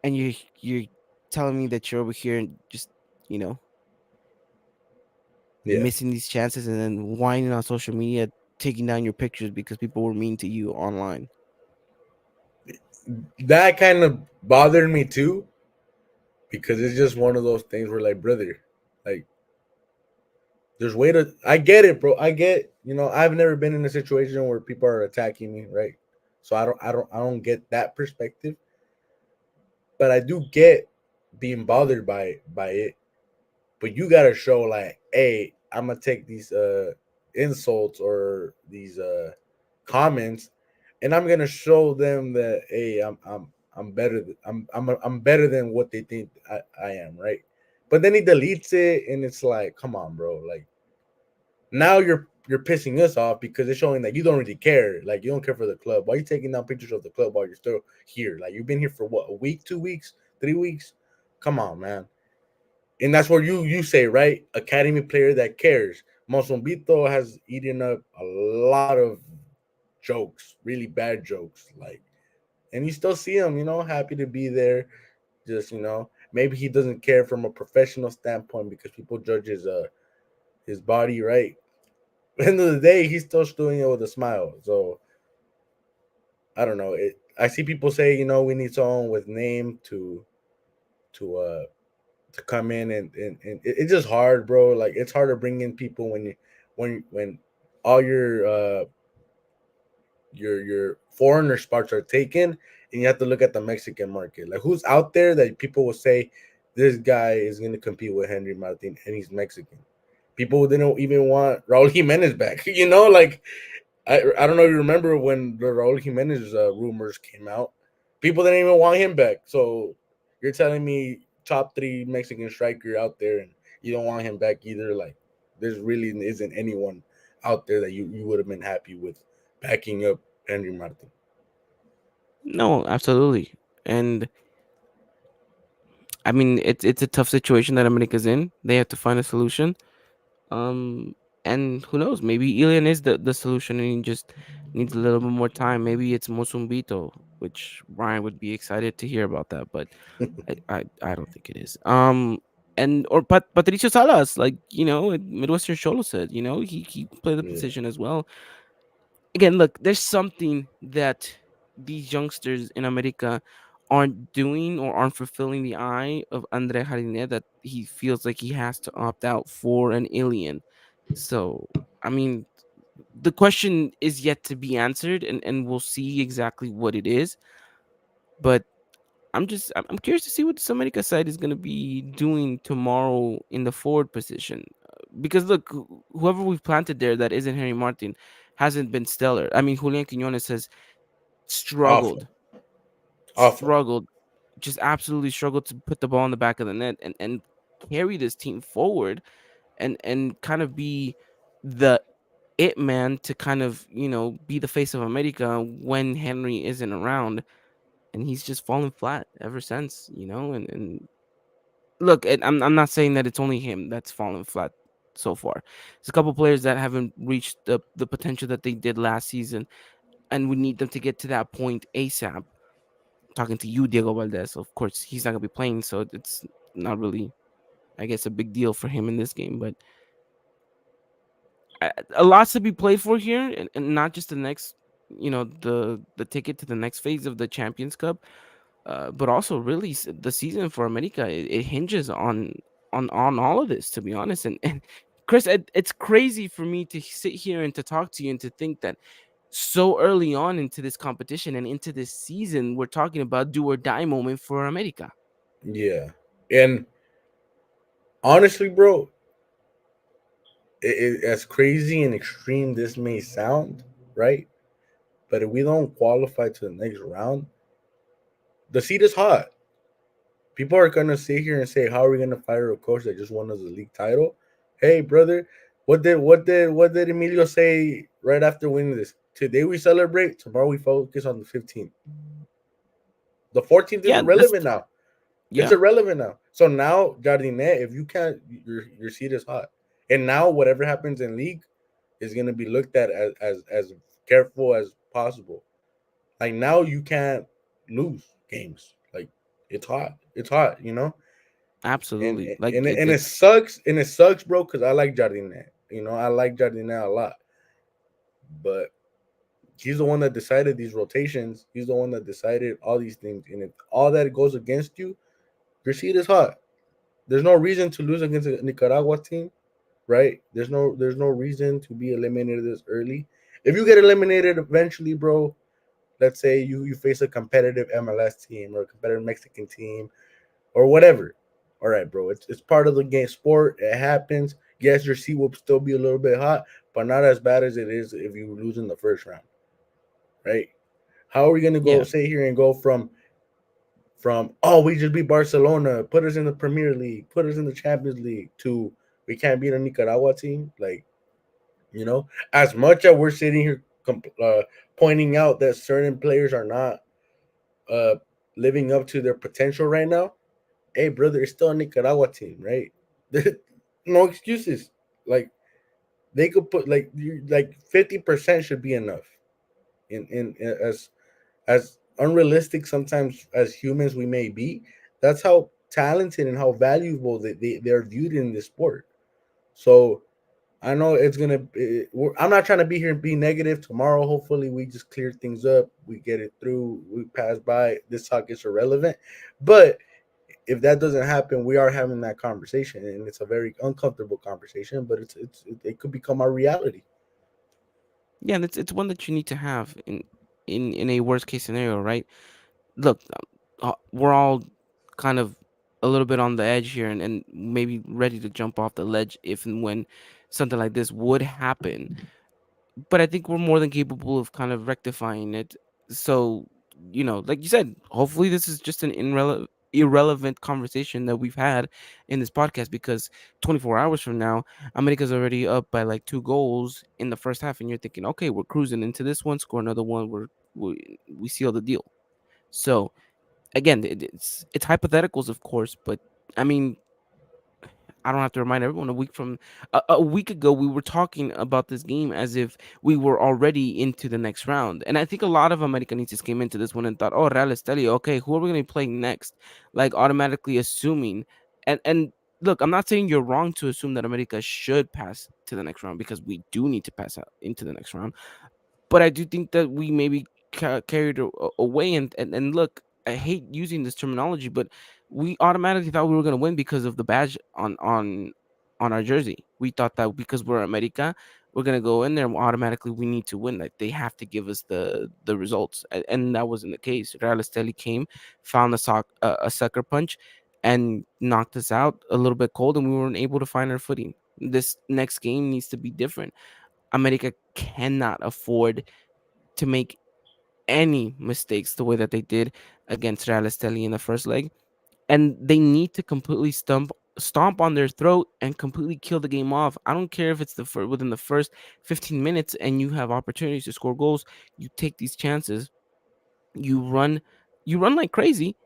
Speaker 3: and you're telling me that you're over here and just you know
Speaker 5: Yeah.
Speaker 3: missing these chances and then whining on social media, taking down your pictures because people were mean to you online.
Speaker 5: That kind of bothered me too, because it's just one of those things where like, brother, like there's way to I get it, bro. I get, I've never been in a situation where people are attacking me, right? So I don't get that perspective. But I do get being bothered by it. But you gotta show like, hey, I'm gonna take these insults or these comments, and I'm gonna show them that, hey, I'm better. I'm better than what they think I am, right? But then he deletes it, and it's like, come on, bro. Like now you're pissing us off because it's showing that you don't really care. Like you don't care for the club. Why are you taking down pictures of the club while you're still here? Like you've been here for what, a week, 2 weeks, 3 weeks? Come on, man. And that's where you say, right? Academy player that cares. Mozombito has eaten up a lot of jokes, really bad jokes. Like, and you still see him, happy to be there. Just, maybe he doesn't care from a professional standpoint because people judge his body, right? end of the day, he's still doing it with a smile. So I don't know. I see people say, we need someone with name to uh to come in it's just hard, bro. Like it's hard to bring in people when all your foreigner spots are taken, and you have to look at the Mexican market. Like who's out there that people will say this guy is going to compete with Henry Martin and he's Mexican. People didn't even want Raul Jimenez back. Like I don't know if you remember when the Raul Jimenez rumors came out. People didn't even want him back. So you're telling me top three Mexican striker out there, and you don't want him back either? Like there's really isn't anyone out there that you would have been happy with backing up Henry Martin.
Speaker 3: No, absolutely. And I mean, it's a tough situation that America's in. They have to find a solution. Um, and who knows? Maybe Ilian is the solution, and he just needs a little bit more time. Maybe it's Mosumbito, which Ryan would be excited to hear about that, but I don't think it is. And or Patricio Salas, like Midwestern Cholo said, he played the
Speaker 5: Yeah,
Speaker 3: position as well. Again, look, there's something that these youngsters in America aren't doing or aren't fulfilling the eye of Andre Jardine, that he feels like he has to opt out for an alien. So, I mean, the question is yet to be answered, and we'll see exactly what it is. But I'm curious to see what the America side is going to be doing tomorrow in the forward position. Because look, whoever we've planted there that isn't Henry Martin hasn't been stellar. I mean, Julian Quinones has
Speaker 5: awful,
Speaker 3: struggled,
Speaker 5: awful.
Speaker 3: struggled, just absolutely struggled to put the ball in the back of the net and carry this team forward and kind of be the it man to kind of be the face of America when Henry isn't around, and he's just fallen flat ever since. And look, I'm not saying that it's only him that's fallen flat so far. There's a couple players that haven't reached the potential that they did last season, and we need them to get to that point ASAP. Talking to you, Diego Valdez, of course, he's not gonna be playing, so it's not really, I guess, a big deal for him in this game. But a lot to be played for here, and not just the next, the ticket to the next phase of the Champions Cup, but also really the season for America. It hinges on all of this, to be honest. And Chris, it's crazy for me to sit here and to talk to you and to think that so early on into this competition and into this season, we're talking about do or die moment for America.
Speaker 5: Yeah, and honestly, bro, as crazy and extreme this may sound, right? But if we don't qualify to the next round, the seat is hot. People are gonna sit here and say, "How are we gonna fire a coach that just won us a league title?" Hey, brother, what did Emilio say right after winning this? Today we celebrate. Tomorrow we focus on the 15th. The 14th is
Speaker 3: Yeah, that's
Speaker 5: irrelevant now. It's
Speaker 3: yeah,
Speaker 5: irrelevant now. So now, Jardine, if you can't, your seat is hot. And now, whatever happens in league is gonna be looked at as careful as possible. Like now, you can't lose games. Like it's hot. It's hot. And
Speaker 3: absolutely. Like
Speaker 5: and it, and it
Speaker 3: it's
Speaker 5: sucks. And it sucks, bro. Because I like Jardine. I like Jardine a lot. But he's the one that decided these rotations. He's the one that decided all these things. And if all that goes against you, your seat is hot. There's no reason to lose against a Nicaragua team, right? There's no reason to be eliminated this early. If you get eliminated eventually, bro, let's say you face a competitive MLS team or a competitive Mexican team or whatever. All right, bro. It's part of the game sport. It happens. Yes, your seat will still be a little bit hot, but not as bad as it is if you lose in the first round, right? How are we gonna go
Speaker 3: yeah,
Speaker 5: sit here and go from oh we just beat Barcelona, put us in the Premier League, put us in the Champions League to we can't beat a Nicaragua team? Like, as much as we're sitting here pointing out that certain players are not uh, living up to their potential right now, hey brother, it's still a Nicaragua team, right? No excuses. Like they could put like 50% should be enough. In as unrealistic sometimes as humans we may be, that's how talented and how valuable they're viewed in this sport. So I know it's gonna. I'm not trying to be here and be negative. Tomorrow, hopefully, we just clear things up. We get it through. We pass by. This talk is irrelevant. But if that doesn't happen, we are having that conversation, and it's a very uncomfortable conversation. But it could become our reality.
Speaker 3: Yeah, and it's one that you need to have in a worst case scenario, right? Look, we're all kind of a little bit on the edge here, and maybe ready to jump off the ledge if and when something like this would happen. But I think we're more than capable of kind of rectifying it. So, like you said, hopefully this is just an irrelevant conversation that we've had in this podcast, because 24 hours from now, America's already up by like 2 goals in the first half, and you're thinking, okay, we're cruising into this one, score another one, we seal the deal. So again, it's hypotheticals, of course, but I mean, I don't have to remind everyone. A week ago, we were talking about this game as if we were already into the next round, and I think a lot of Americanistas came into this one and thought, "Oh, Real Esteli, okay, who are we going to be playing next?" Like automatically assuming, and look, I'm not saying you're wrong to assume that America should pass to the next round, because we do need to pass out into the next round. But I do think that we maybe carried away, and look, I hate using this terminology, but we automatically thought we were going to win because of the badge on our jersey. We thought that because we're America, we're going to go in there and automatically we need to win. Like they have to give us the results, and that wasn't the case. Real Esteli came, found a sucker punch, and knocked us out a little bit cold, and we weren't able to find our footing. This next game needs to be different. America cannot afford to make any mistakes the way that they did against Real Esteli in the first leg, and they need to completely stomp on their throat and completely kill the game off. I don't care if it's within the first 15 minutes and you have opportunities to score goals. You take these chances. You run, you run like crazy,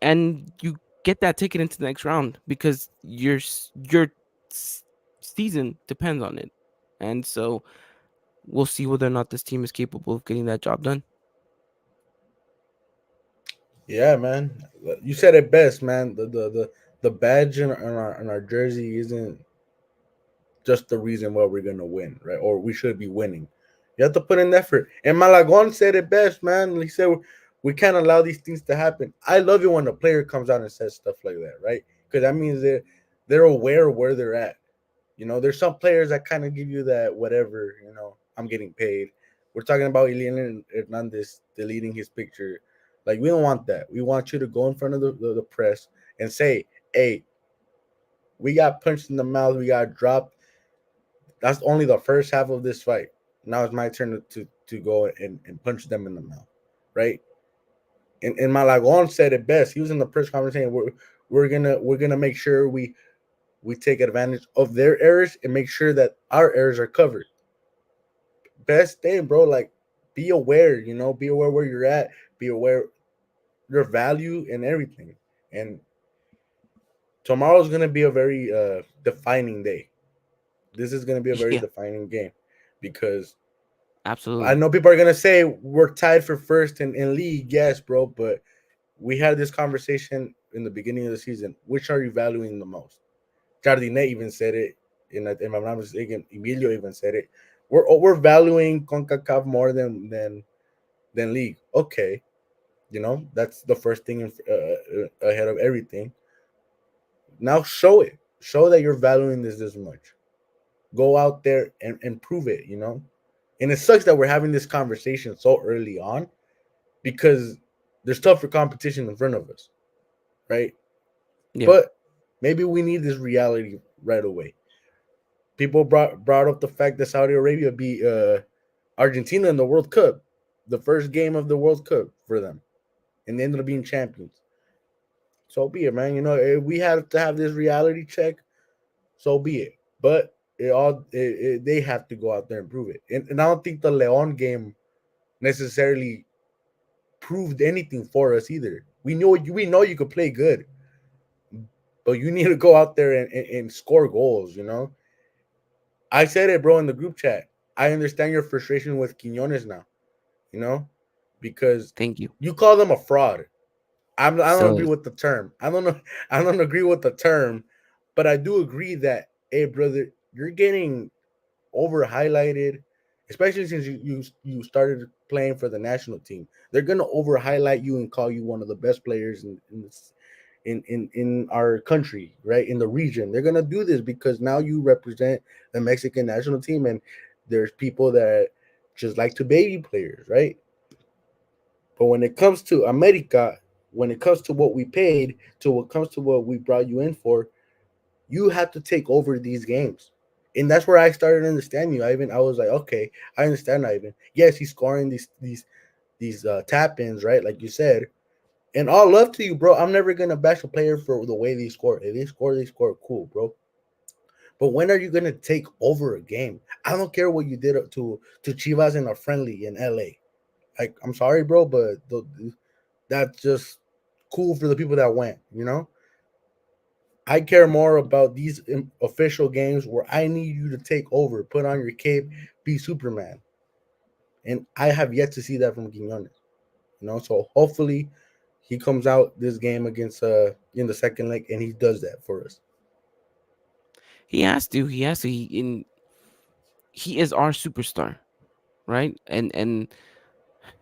Speaker 3: and you get that ticket into the next round, because your s- season depends on it. And so we'll see whether or not this team is capable of getting that job done.
Speaker 5: Yeah, man. You said it best, man. The badge in our jersey isn't just the reason why we're gonna win, right? Or we should be winning. You have to put in effort. And Malagon said it best, man. He said we can't allow these things to happen. I love it when a player comes out and says stuff like that, right? Because that means they're aware of where they're at. There's some players that kind of give you that whatever, I'm getting paid. We're talking about Elian Hernandez deleting his picture. Like, we don't want that. We want you to go in front of the press and say, hey, we got punched in the mouth. We got dropped. That's only the first half of this fight. Now it's my turn to go and punch them in the mouth, right? And Malagon said it best. He was in the press conference saying we're gonna make sure we take advantage of their errors and make sure that our errors are covered. Best thing, bro. Like, be aware. Be aware where you're at. Be aware your value and everything. And tomorrow's gonna be a very defining day. This is gonna be a very
Speaker 3: Yeah,
Speaker 5: defining game because I
Speaker 3: absolutely.
Speaker 5: know people are gonna say we're tied for first in league. Yes, bro, but we had this conversation in the beginning of the season. Which are you valuing the most? Jardinet even said it. If I'm not mistaken, Emilio even said it. We're valuing CONCACAF more than league. Okay, that's the first thing ahead of everything. Now show it. Show that you're valuing this much. Go out there and prove it. And it sucks that we're having this conversation so early on because there's tougher competition in front of us, right?
Speaker 3: Yeah,
Speaker 5: But maybe we need this reality right away. People brought up the fact that Saudi Arabia beat Argentina in the World Cup, the first game of the World Cup for them, and they ended up being champions. So be it, man. If we have to have this reality check, so be it. But they have to go out there and prove it. And I don't think the Leon game necessarily proved anything for us either. We know you could play good, but you need to go out there and score goals. I said it, bro, in the group chat. I understand your frustration with Quinones now, you know, because
Speaker 3: thank you.
Speaker 5: you call them a fraud. I don't
Speaker 3: Still
Speaker 5: agree
Speaker 3: is.
Speaker 5: with the term. I don't know. I don't agree with the term, but I do agree that, hey, brother, you're getting over highlighted, especially since you started playing for the national team. They're gonna over highlight you and call you one of the best players in our country, right? In the region. They're gonna do this because now you represent the Mexican national team, and there's people that just like to baby players, right? But when it comes to America, when it comes to what we paid, to what comes to what we brought you in for, you have to take over these games. And that's where I started understanding you, Ivan. I was like, okay, I understand Ivan. Yes, he's scoring these tap ins, right? Like you said. And all love to you, bro. I'm never gonna bash a player for the way they score. If they score, cool, bro. But when are you gonna take over a game? I don't care what you did to Chivas in a friendly in LA. Like, I'm sorry, bro, but that's just cool for the people that went. I care more about these official games where I need you to take over, put on your cape, be Superman. And I have yet to see that from Quinones. So hopefully he comes out this game against in the second leg and he does that for us.
Speaker 3: He has to. He has to. He is our superstar, right? And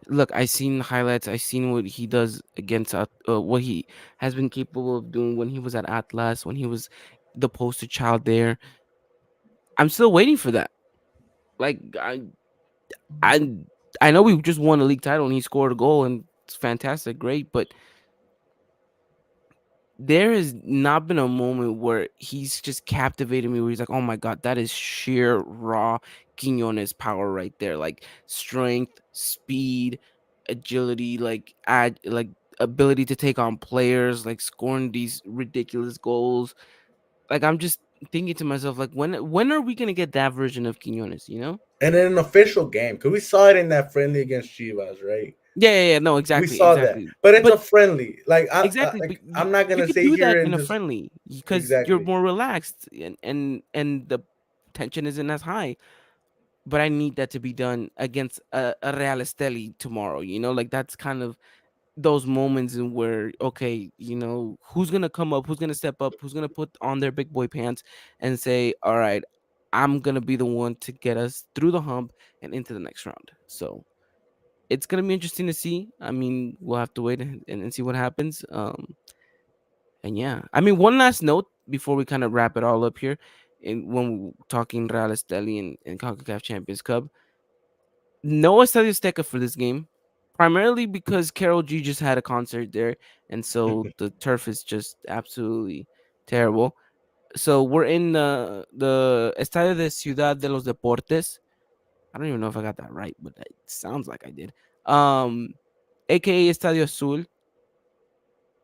Speaker 3: look, I seen highlights. I seen what he does against what he has been capable of doing when he was at Atlas, when he was the poster child there. I'm still waiting for that. Like I I know we just won a league title and he scored a goal and it's fantastic, great, but there has not been a moment where he's just captivated me where he's like, oh my god, that is sheer raw Quinones power right there. Like strength, speed, agility, like ability to take on players, like scoring these ridiculous goals. Like I'm just thinking to myself, like when are we gonna get that version of Quinones, you know?
Speaker 5: And in an official game, because we saw it in that friendly against Chivas, right?
Speaker 3: Yeah. No,
Speaker 5: We
Speaker 3: exactly,
Speaker 5: saw that,
Speaker 3: exactly.
Speaker 5: but it's a
Speaker 3: But
Speaker 5: friendly. Like
Speaker 3: exactly, but
Speaker 5: I'm not
Speaker 3: you
Speaker 5: gonna
Speaker 3: could
Speaker 5: sit
Speaker 3: do that
Speaker 5: here and
Speaker 3: in a
Speaker 5: just
Speaker 3: friendly because you're
Speaker 5: exactly.
Speaker 3: more relaxed and the tension isn't as high. But I need that to be done against a Real Esteli tomorrow. You know, like that's kind of those moments in where okay, you know, who's gonna come up, who's gonna step up, who's gonna put on their big boy pants and say, all right, I'm gonna be the one to get us through the hump and into the next round. So it's gonna be interesting to see. I mean, we'll have to wait and see what happens. And yeah, I mean, one last note before we kind of wrap it all up here, in when we're talking Real Esteli and CONCACAF Champions Cup, no Estadio Azteca for this game, primarily because Carol G just had a concert there, and so the turf is just absolutely terrible. So we're in the Estadio de Ciudad de los Deportes. I don't even know if I got that right, but it sounds like I did. Um, aka Estadio Azul.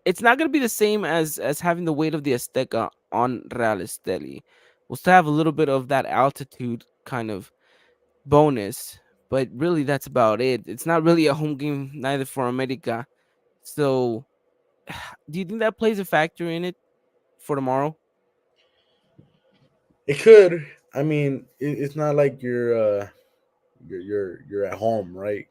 Speaker 3: It's not gonna be the same as having the weight of the Azteca on Real Esteli. We'll still have a little bit of that altitude kind of bonus, but really that's about it. It's not really a home game neither for America. So, do you think that plays a factor in it for tomorrow?
Speaker 5: It could. I mean, it's not like you're at home, right?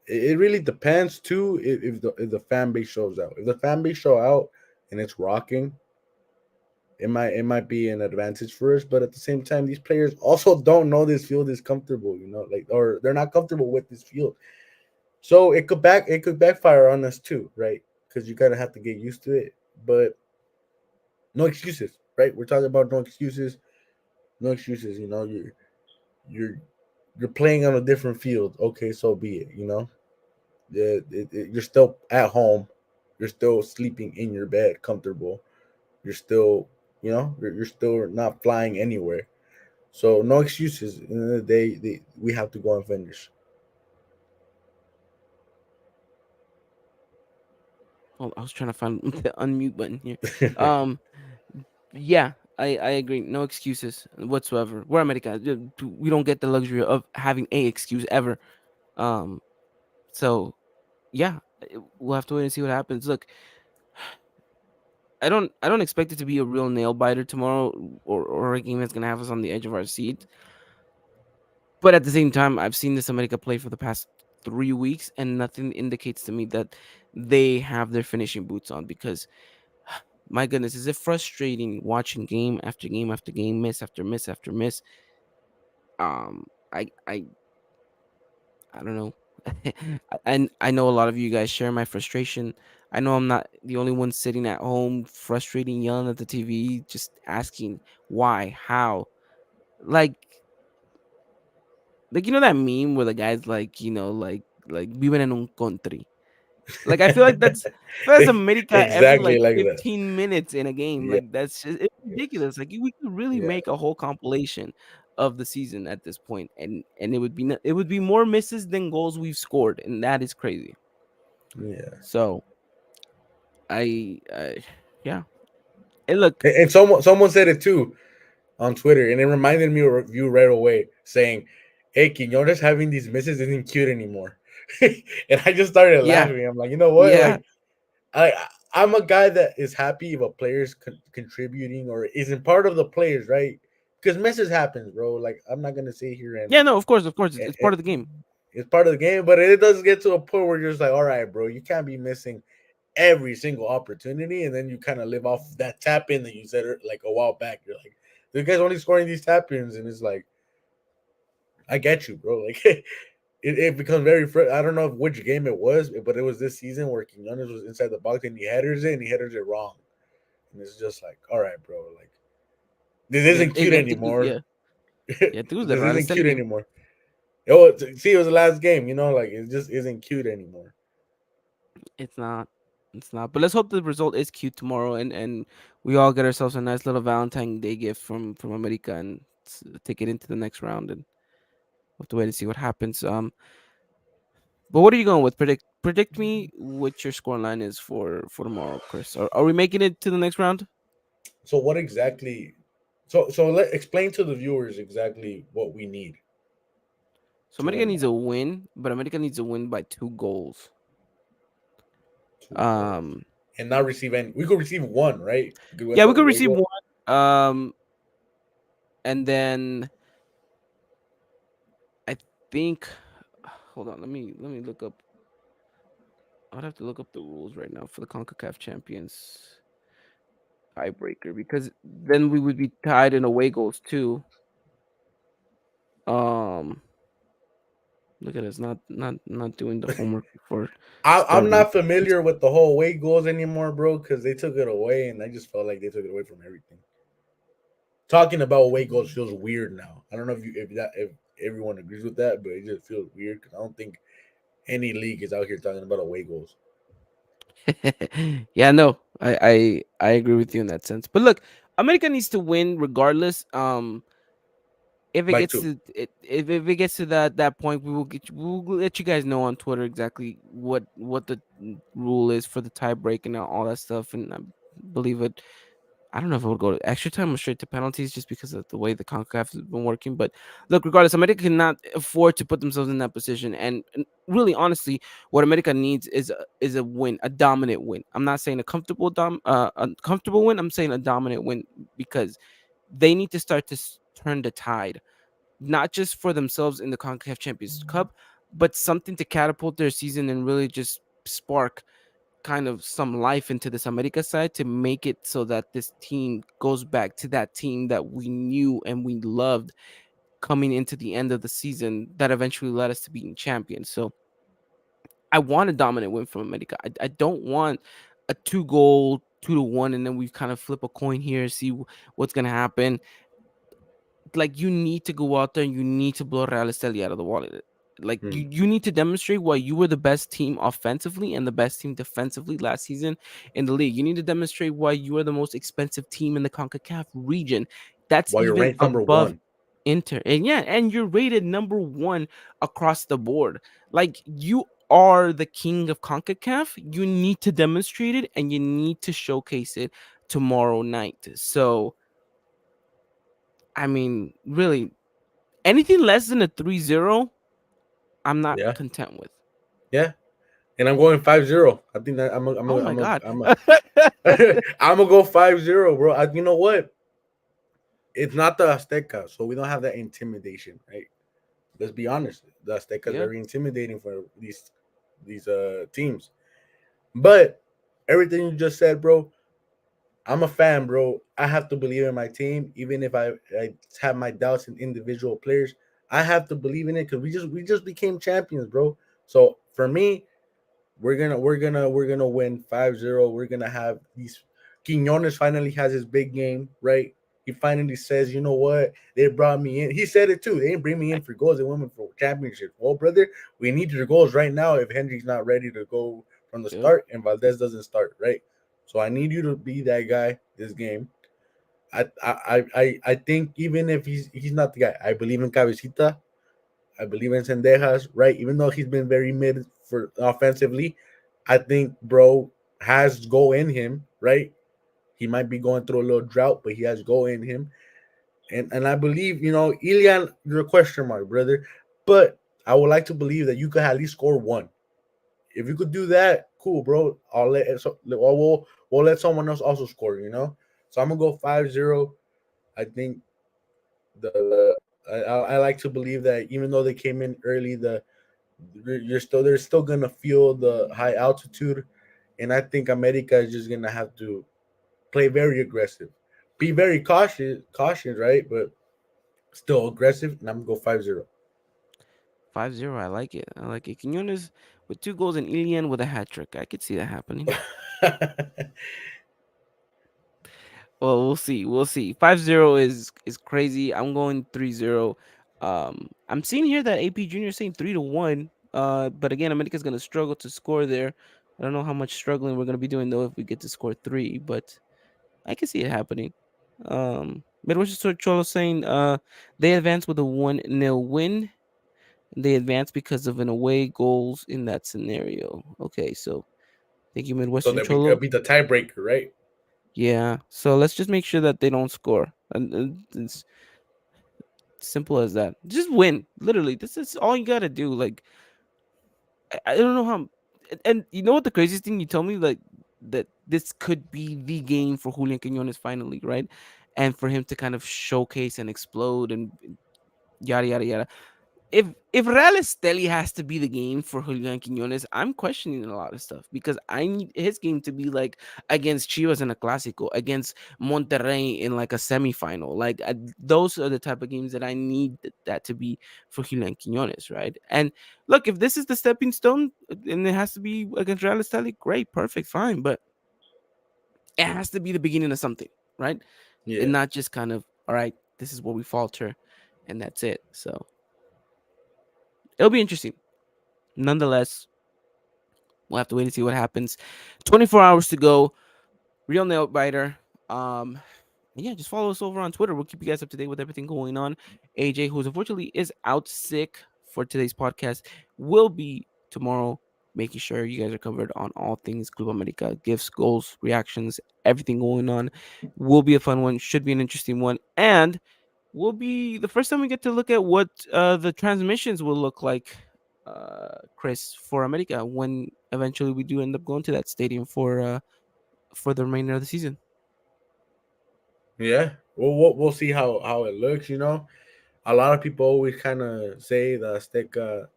Speaker 5: It really depends too if the fan base shows out. If the fan base show out and it's rocking, it might be an advantage for us. But at the same time, these players also don't know this field is comfortable, like or they're not comfortable with this field. So it could backfire on us too, right? Because you gotta have to get used to it. But no excuses, right? We're talking about no excuses, no excuses. You're you're playing on a different field. Okay, so be it. You're still at home. You're still sleeping in your bed, comfortable. You're still, you're still not flying anywhere. So no excuses. In the end of the day, we have to go and finish.
Speaker 3: Oh, I was trying to find the unmute button here. Um, yeah, I agree. No excuses whatsoever. We're America. We don't get the luxury of having a excuse ever. Um, so yeah, we'll have to wait and see what happens. Look, I don't expect it to be a real nail biter tomorrow or a game that's gonna have us on the edge of our seat. But at the same time, I've seen this America play for the past 3 weeks, and nothing indicates to me that they have their finishing boots on. Because my goodness, is it frustrating watching game after game after game, miss after miss after miss. I I don't know. And I know a lot of you guys share my frustration. I know I'm not the only one sitting at home frustrating, yelling at the TV, just asking why, how. Like you know that meme where the guy's like, like viven en un country. Like I feel like that's America every
Speaker 5: Exactly
Speaker 3: like
Speaker 5: like that.
Speaker 3: 15 minutes in a game.
Speaker 5: Yeah.
Speaker 3: Like that's just it's ridiculous. Like we could really
Speaker 5: Yeah.
Speaker 3: make a whole compilation of the season at this point, and it would be more misses than goals we've scored, and that is crazy.
Speaker 5: Yeah.
Speaker 3: So I yeah. And look,
Speaker 5: And someone said it too on Twitter, and it reminded me of you right away saying, "Hey, Quinones having these misses isn't cute anymore." And I just started
Speaker 3: yeah,
Speaker 5: laughing. I'm like, you know what?
Speaker 3: yeah,
Speaker 5: Like, I'm a guy that is happy if a player's contributing or isn't part of the players, right? Because messes happens, bro. Like, I'm not gonna sit here
Speaker 3: yeah. No, of course,
Speaker 5: and,
Speaker 3: it's part of the game.
Speaker 5: it's part of the game, but it does get to a point where you're just like, all right, bro, you can't be missing every single opportunity, and then you kind of live off that tap in that you said like a while back. You're like, the guy's only scoring these tap ins, and it's like, I get you, bro. Like, it becomes very. I don't know which game it was, but it was this season where Quinones was inside the box and he headers it and he headers it wrong, and it's just like, all right, bro, like this
Speaker 3: Yeah,
Speaker 5: isn't cute
Speaker 3: I think
Speaker 5: anymore.
Speaker 3: yeah, yeah. I think it was the
Speaker 5: This
Speaker 3: Real
Speaker 5: isn't
Speaker 3: Esteli
Speaker 5: cute
Speaker 3: game.
Speaker 5: anymore. Oh, see, it was the last game. Like it just isn't cute anymore.
Speaker 3: It's not. It's not. But let's hope the result is cute tomorrow, and we all get ourselves a nice little Valentine Day gift from America and take it into the next round. And we'll have to wait and see what happens. But what are you going with? Predict me what your score line is for tomorrow, Chris. Are we making it to the next round?
Speaker 5: So what exactly? So let explain to the viewers exactly what we need
Speaker 3: So
Speaker 5: to
Speaker 3: America
Speaker 5: win
Speaker 3: needs a
Speaker 5: tomorrow.
Speaker 3: win, but America needs a win by 2 goals.
Speaker 5: 2 goals
Speaker 3: Um,
Speaker 5: and not receive any. We could receive one, right? We went
Speaker 3: yeah,
Speaker 5: for
Speaker 3: we
Speaker 5: a
Speaker 3: could
Speaker 5: away
Speaker 3: receive
Speaker 5: goal.
Speaker 3: one. And then I think. Hold on, let me look up. I'd have to look up the rules right now for the Concacaf Champions tiebreaker because then we would be tied in away goals too. Um, Look at us not doing the homework before
Speaker 5: I'm
Speaker 3: starting.
Speaker 5: not familiar with the whole away goals anymore, bro, because they took it away, and I just felt like they took it away from everything. Talking about away goals feels weird now. I don't know if everyone agrees with that, but it just feels weird because I don't think any league is out here talking about away goals.
Speaker 3: Yeah, no, I agree with you in that sense. But look, America needs to win regardless. If it
Speaker 5: By
Speaker 3: gets
Speaker 5: two.
Speaker 3: to it, if it gets to that point, we'll let you guys know on Twitter exactly what the rule is for the tie break and all that stuff. And I believe it. I don't know if it would go to extra time or straight to penalties just because of the way the CONCACAF has been working. But look, regardless, America cannot afford to put themselves in that position. And really, honestly, what America needs is a win, a dominant win. I'm not saying a comfortable win. I'm saying a dominant win because they need to start to turn the tide, not just for themselves in the CONCACAF Champions Cup, but something to catapult their season and really just spark kind of some life into this America side to make it so that this team goes back to that team that we knew and we loved coming into the end of the season that eventually led us to being champions. So I want a dominant win from America. I don't want a 2 goal 2-1 and then we kind of flip a coin here, see what's gonna happen. Like you need to go out there and you need to blow Real Esteli out of the water. Like
Speaker 5: Hmm.
Speaker 3: you need to demonstrate why you were the best team offensively and the best team defensively last season in the league. You need to demonstrate why you are the most expensive team in the CONCACAF region. That's
Speaker 5: While you're
Speaker 3: even
Speaker 5: ranked number
Speaker 3: above
Speaker 5: one.
Speaker 3: Inter. And yeah, and you're rated number 1 across the board. Like you are the king of CONCACAF. You need to demonstrate it and you need to showcase it tomorrow night. So I mean, really, anything less than a 3-0, I'm not
Speaker 5: Yeah.
Speaker 3: content with.
Speaker 5: Yeah. And I'm going 5-0. I think that I'm a, I'm
Speaker 3: Oh
Speaker 5: a,
Speaker 3: my
Speaker 5: I'm a,
Speaker 3: god.
Speaker 5: I'm a, I'm gonna go 5-0, bro. You know what? It's not the Azteca, so we don't have that intimidation, right? Let's be honest. The Azteca is
Speaker 3: Yeah.
Speaker 5: very intimidating for these teams. But everything you just said, bro, I'm a fan, bro. I have to believe in my team, even if I have my doubts in individual players. I have to believe in it because we just became champions, bro. So for me, we're gonna win 5-0. We're gonna have these. Quinones finally has his big game, right? He finally says, you know what? They brought me in. He said it too. They didn't bring me in for goals. They went me for championship. Well, brother, we need your goals right now. If Henry's not ready to go from the
Speaker 3: Yep.
Speaker 5: start and Valdez doesn't start, right? So I need you to be that guy this game. I think even if he's not the guy, I believe in Cabecita. I believe in Sendejas, right? Even though he's been very mid for offensively, I think bro has go in him, right? He might be going through a little drought, but he has go in him. And I believe, Ilian, you're a question mark, brother. But I would like to believe that you could at least score one. If you could do that, cool, bro. We'll let someone else also score, So I'm gonna go 5-0. I think I like to believe that even though they came in early, they're still gonna feel the high altitude, and I think America is just gonna have to play very aggressive, be very cautious, right? But still aggressive, and I'm gonna go 5-0.
Speaker 3: 5-0. I like it. I like it. Quinones with 2 goals and Ilian with a hat trick. I could see that happening. Well, we'll see. We'll see. 5-0 is crazy. I'm going 3-0. I'm seeing here that AP Junior is saying 3-1. But again, America's gonna struggle to score there. I don't know how much struggling we're gonna be doing though if we get to score 3, but I can see it happening. Midwestern Cholo saying they advance with a 1-0 win. They advance because of an away goals in that scenario. Okay, so thank you,
Speaker 5: So
Speaker 3: Midwestern
Speaker 5: that we
Speaker 3: Cholo.
Speaker 5: beat the tiebreaker, right?
Speaker 3: Yeah, so let's just make sure that they don't score. And it's simple as that. Just win. Literally, this is all you gotta do. Like, I don't know how. And you know what the craziest thing you told me, like that this could be the game for Julian Quinones finally, right? And for him to kind of showcase and explode and yada yada yada. If Real Esteli has to be the game for Julian Quinones, I'm questioning a lot of stuff because I need his game to be like against Chivas in a Clásico, against Monterrey in like a semifinal. Like those are the type of games that I need that to be for Julian Quinones, right? And look, if this is the stepping stone and it has to be against Real Esteli, great, perfect, fine. But it has to be the beginning of something, right? And
Speaker 5: Yeah.
Speaker 3: not just kind of all right, this is where we falter, and that's it. So it'll be interesting. Nonetheless, we'll have to wait and see what happens. 24 hours to go. Real Nail Biter. Um, yeah, just follow us over on Twitter. We'll keep you guys up to date with everything going on. AJ, who unfortunately is out sick for today's podcast, will be tomorrow, making sure you guys are covered on all things Club America, gifts, goals, reactions, everything going on. Will be a fun one. Should be an interesting one. And will be the first time we get to look at what the transmissions will look like, Chris, for America when eventually we do end up going to that stadium for the remainder of the season.
Speaker 5: Yeah. We'll see how it looks. A lot of people always kind of say that Azteca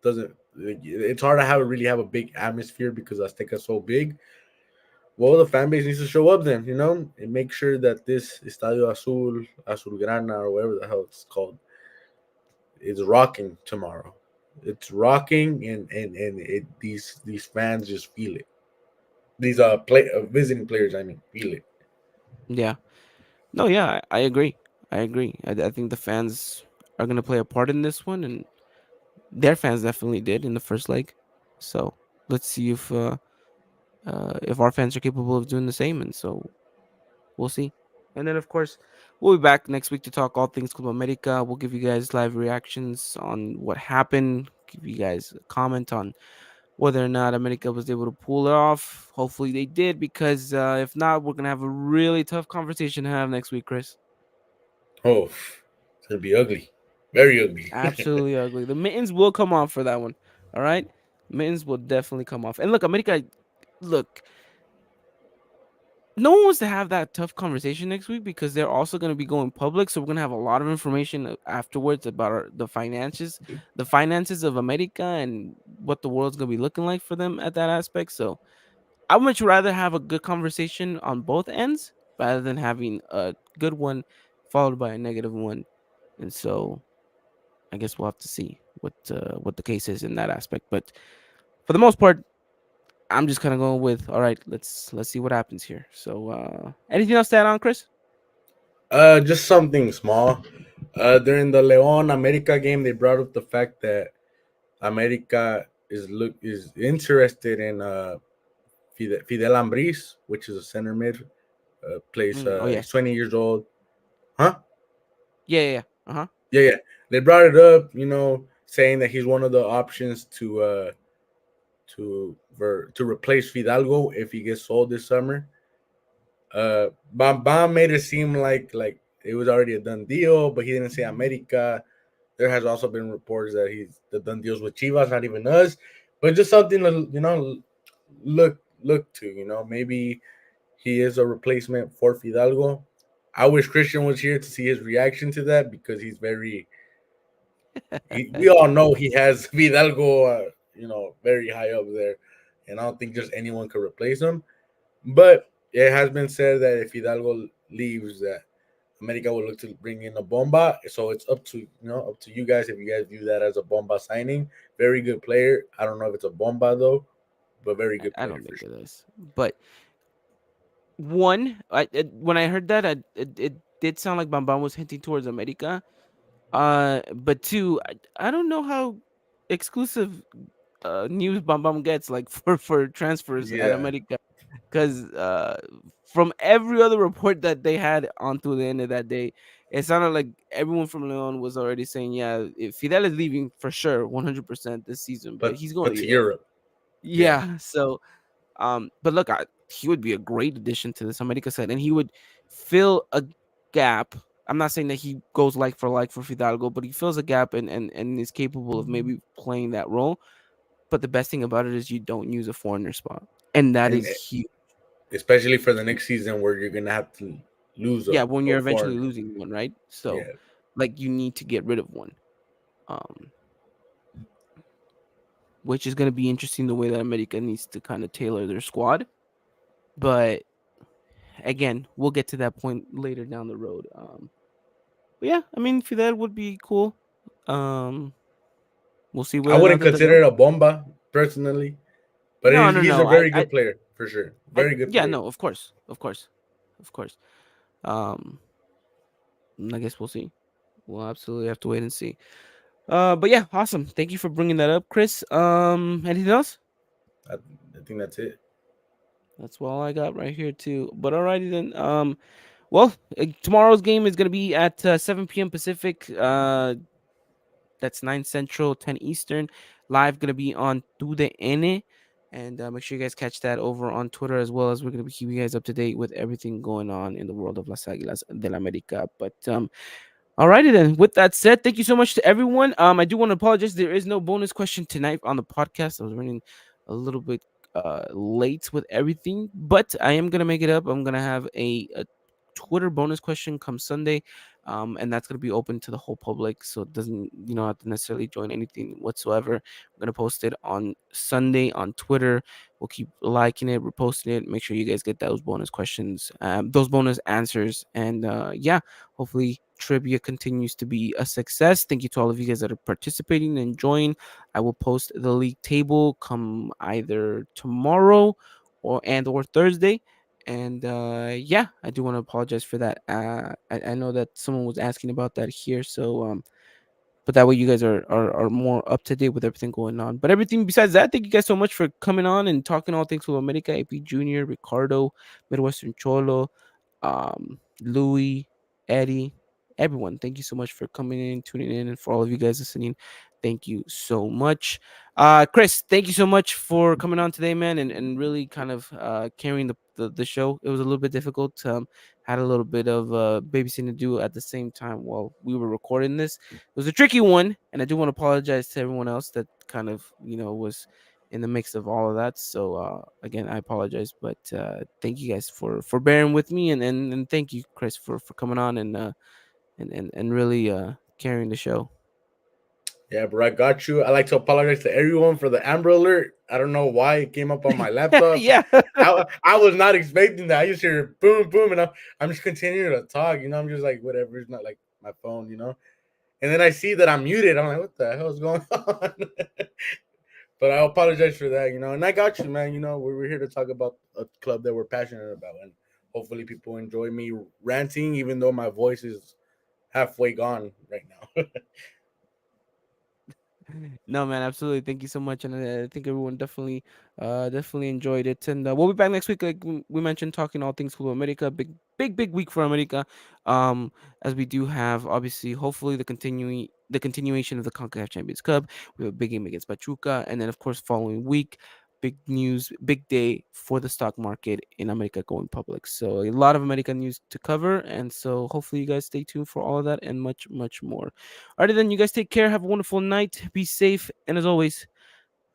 Speaker 5: doesn't. It's hard to really have a big atmosphere because Azteca's so big. Well, the fan base needs to show up then, and make sure that this Estadio Azul, Azulgrana, or whatever the hell it's called, is rocking tomorrow. It's rocking, and these fans just feel it. These visiting players, I mean, feel it.
Speaker 3: Yeah. No, yeah, I agree. I agree. I think the fans are going to play a part in this one, and their fans definitely did in the first leg. So let's see if our fans are capable of doing the same. And so we'll see. And then, of course, we'll be back next week to talk all things Club America. We'll give you guys live reactions on what happened, give you guys a comment on whether or not America was able to pull it off. Hopefully they did, because if not, we're going to have a really tough conversation to have next week, Chris.
Speaker 5: Oh, it's gonna be ugly, very ugly.
Speaker 3: Absolutely ugly. The mittens will come off for that one. All right? Mittens will definitely come off. And look, America, look, no one wants to have that tough conversation next week because they're also going to be going public. So we're going to have a lot of information afterwards about the finances of America and what the world's going to be looking like for them at that aspect. So I would much rather have a good conversation on both ends rather than having a good one followed by a negative one. and so I guess we'll have to see what the case is in that aspect. But for the most part, I'm just kind of going with all right. Let's see what happens here. So anything else to add on, Chris?
Speaker 5: Just something small. During the Leon America game, they brought up the fact that America is interested in Fidel Ambris, which is a center mid. Plays.
Speaker 3: Oh
Speaker 5: He's
Speaker 3: yes,
Speaker 5: 20 years old. Huh?
Speaker 3: yeah. Uh huh.
Speaker 5: Yeah. They brought it up. Saying that he's one of the options to replace Fidalgo if he gets sold this summer. Bam made it seem like it was already a done deal, but he didn't say America. There has also been reports that he's done deals with Chivas, not even us, but just something to look to. Maybe he is a replacement for Fidalgo. I wish Christian was here to see his reaction to that because he's very. We all know he has Fidalgo, very high up there, and I don't think just anyone could replace him. But it has been said that if Hidalgo leaves, that America will look to bring in a Bomba. So it's up to you guys if you guys view that as a Bomba signing. Very good player. I don't know if it's a Bomba though, but very good
Speaker 3: I
Speaker 5: player
Speaker 3: don't
Speaker 5: for
Speaker 3: think
Speaker 5: sure.
Speaker 3: it is. But when I heard that, it did sound like Bambam was hinting towards America. But two, I don't know how exclusive news Bambam gets like for transfers at
Speaker 5: Yeah,
Speaker 3: America, because from every other report that they had onto the end of that day, it sounded like everyone from Leon was already saying, yeah, if Fidel is leaving for sure, 100% this season, but he's going
Speaker 5: but
Speaker 3: to
Speaker 5: to
Speaker 3: Europe.
Speaker 5: Europe. Yeah,
Speaker 3: Yeah, so but look, he would be a great addition to this America side, and he would fill a gap. I'm not saying that he goes like for Fidalgo, but he fills a gap and is capable of maybe playing that role. But the best thing about it is you don't use a foreigner spot, and that
Speaker 5: and
Speaker 3: is huge.
Speaker 5: especially for the next season where you're gonna have to lose
Speaker 3: Yeah, when
Speaker 5: a
Speaker 3: you're eventually
Speaker 5: foreigner.
Speaker 3: losing one, right? So,
Speaker 5: Yeah,
Speaker 3: like, you need to get rid of one, um, which is going to be interesting the way that America needs to kind of tailor their squad. But again, we'll get to that point later down the road. But yeah, I mean, Fidel would be cool. Um, we'll see
Speaker 5: I
Speaker 3: where
Speaker 5: wouldn't
Speaker 3: another they
Speaker 5: consider
Speaker 3: go.
Speaker 5: it a Bomba personally, but
Speaker 3: No,
Speaker 5: he's a
Speaker 3: no.
Speaker 5: very good player for sure. Very good
Speaker 3: Yeah,
Speaker 5: player.
Speaker 3: no, of course. Um, I guess we'll see. We'll absolutely have to wait and see. But yeah, awesome. Thank you for bringing that up, Chris. Anything else?
Speaker 5: I, I think that's it.
Speaker 3: That's all I got right here too. But alrighty then. Well, tomorrow's game is gonna be at 7 p.m. Pacific. That's 9 Central, 10 Eastern. Live gonna be on Tu de N. And make sure you guys catch that over on Twitter as well, as we're gonna be keeping you guys up to date with everything going on in the world of Las Águilas del América. But alrighty then. With that said, thank you so much to everyone. I do want to apologize. There is no bonus question tonight on the podcast. I was running a little bit late with everything, but I am gonna make it up. I'm gonna have a Twitter bonus question come Sunday, and that's gonna be open to the whole public, so it doesn't have to necessarily join anything whatsoever. I'm gonna post it on Sunday on Twitter. We'll keep liking it, reposting it. Make sure you guys get those bonus questions, those bonus answers, and yeah, hopefully trivia continues to be a success. Thank you to all of you guys that are participating and enjoying. I will post the league table come either tomorrow or Thursday. And yeah, I do want to apologize for that. I know that someone was asking about that here, so but that way you guys are more up to date with everything going on. But everything besides that, thank you guys so much for coming on and talking all things with America, AP Junior, Ricardo, Midwestern Cholo, Louis, Eddie, everyone. Thank you so much for coming in, tuning in, and for all of you guys listening. Thank you so much. Chris, thank you so much for coming on today, man, and really kind of carrying the show. It was a little bit difficult. Had a little bit of babysitting to do at the same time while we were recording this. It was a tricky one, and I do want to apologize to everyone else that kind of was in the mix of all of that. So again, I apologize, but thank you guys for bearing with me, and thank you, Chris, for coming on and really carrying the show.
Speaker 5: Yeah, bro, I got you. I like to apologize to everyone for the Amber Alert. I don't know why it came up on my laptop.
Speaker 3: Yeah.
Speaker 5: I was not expecting that. I just hear boom, boom, and I'm just continuing to talk. I'm just like, whatever. It's not like my phone. and then I see that I'm muted. I'm like, what the hell is going on? But I apologize for that, and I got you, man. We're here to talk about a club that we're passionate about, and hopefully people enjoy me ranting, even though my voice is halfway gone right now.
Speaker 3: No, man, absolutely. Thank you so much, and I think everyone definitely enjoyed it. And we'll be back next week, like we mentioned, talking all things Club America. Big week for America. As we do have, obviously, hopefully the continuation of the CONCACAF Champions Cup. We have a big game against Pachuca, and then of course following week, big news, big day for the stock market in America going public. So a lot of American news to cover, and so hopefully you guys stay tuned for all of that and much more. Alrighty then, you guys take care. Have a wonderful night. Be safe, and as always,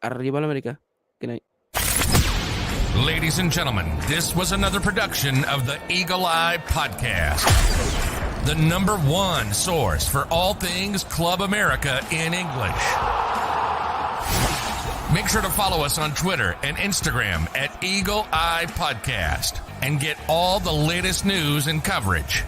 Speaker 3: arriba la America. Good night.
Speaker 6: Ladies and gentlemen, this was another production of the Eagle Eye Podcast, the #1 source for all things Club America in English. Make sure to follow us on Twitter and Instagram at Eagle Eye Podcast and get all the latest news and coverage.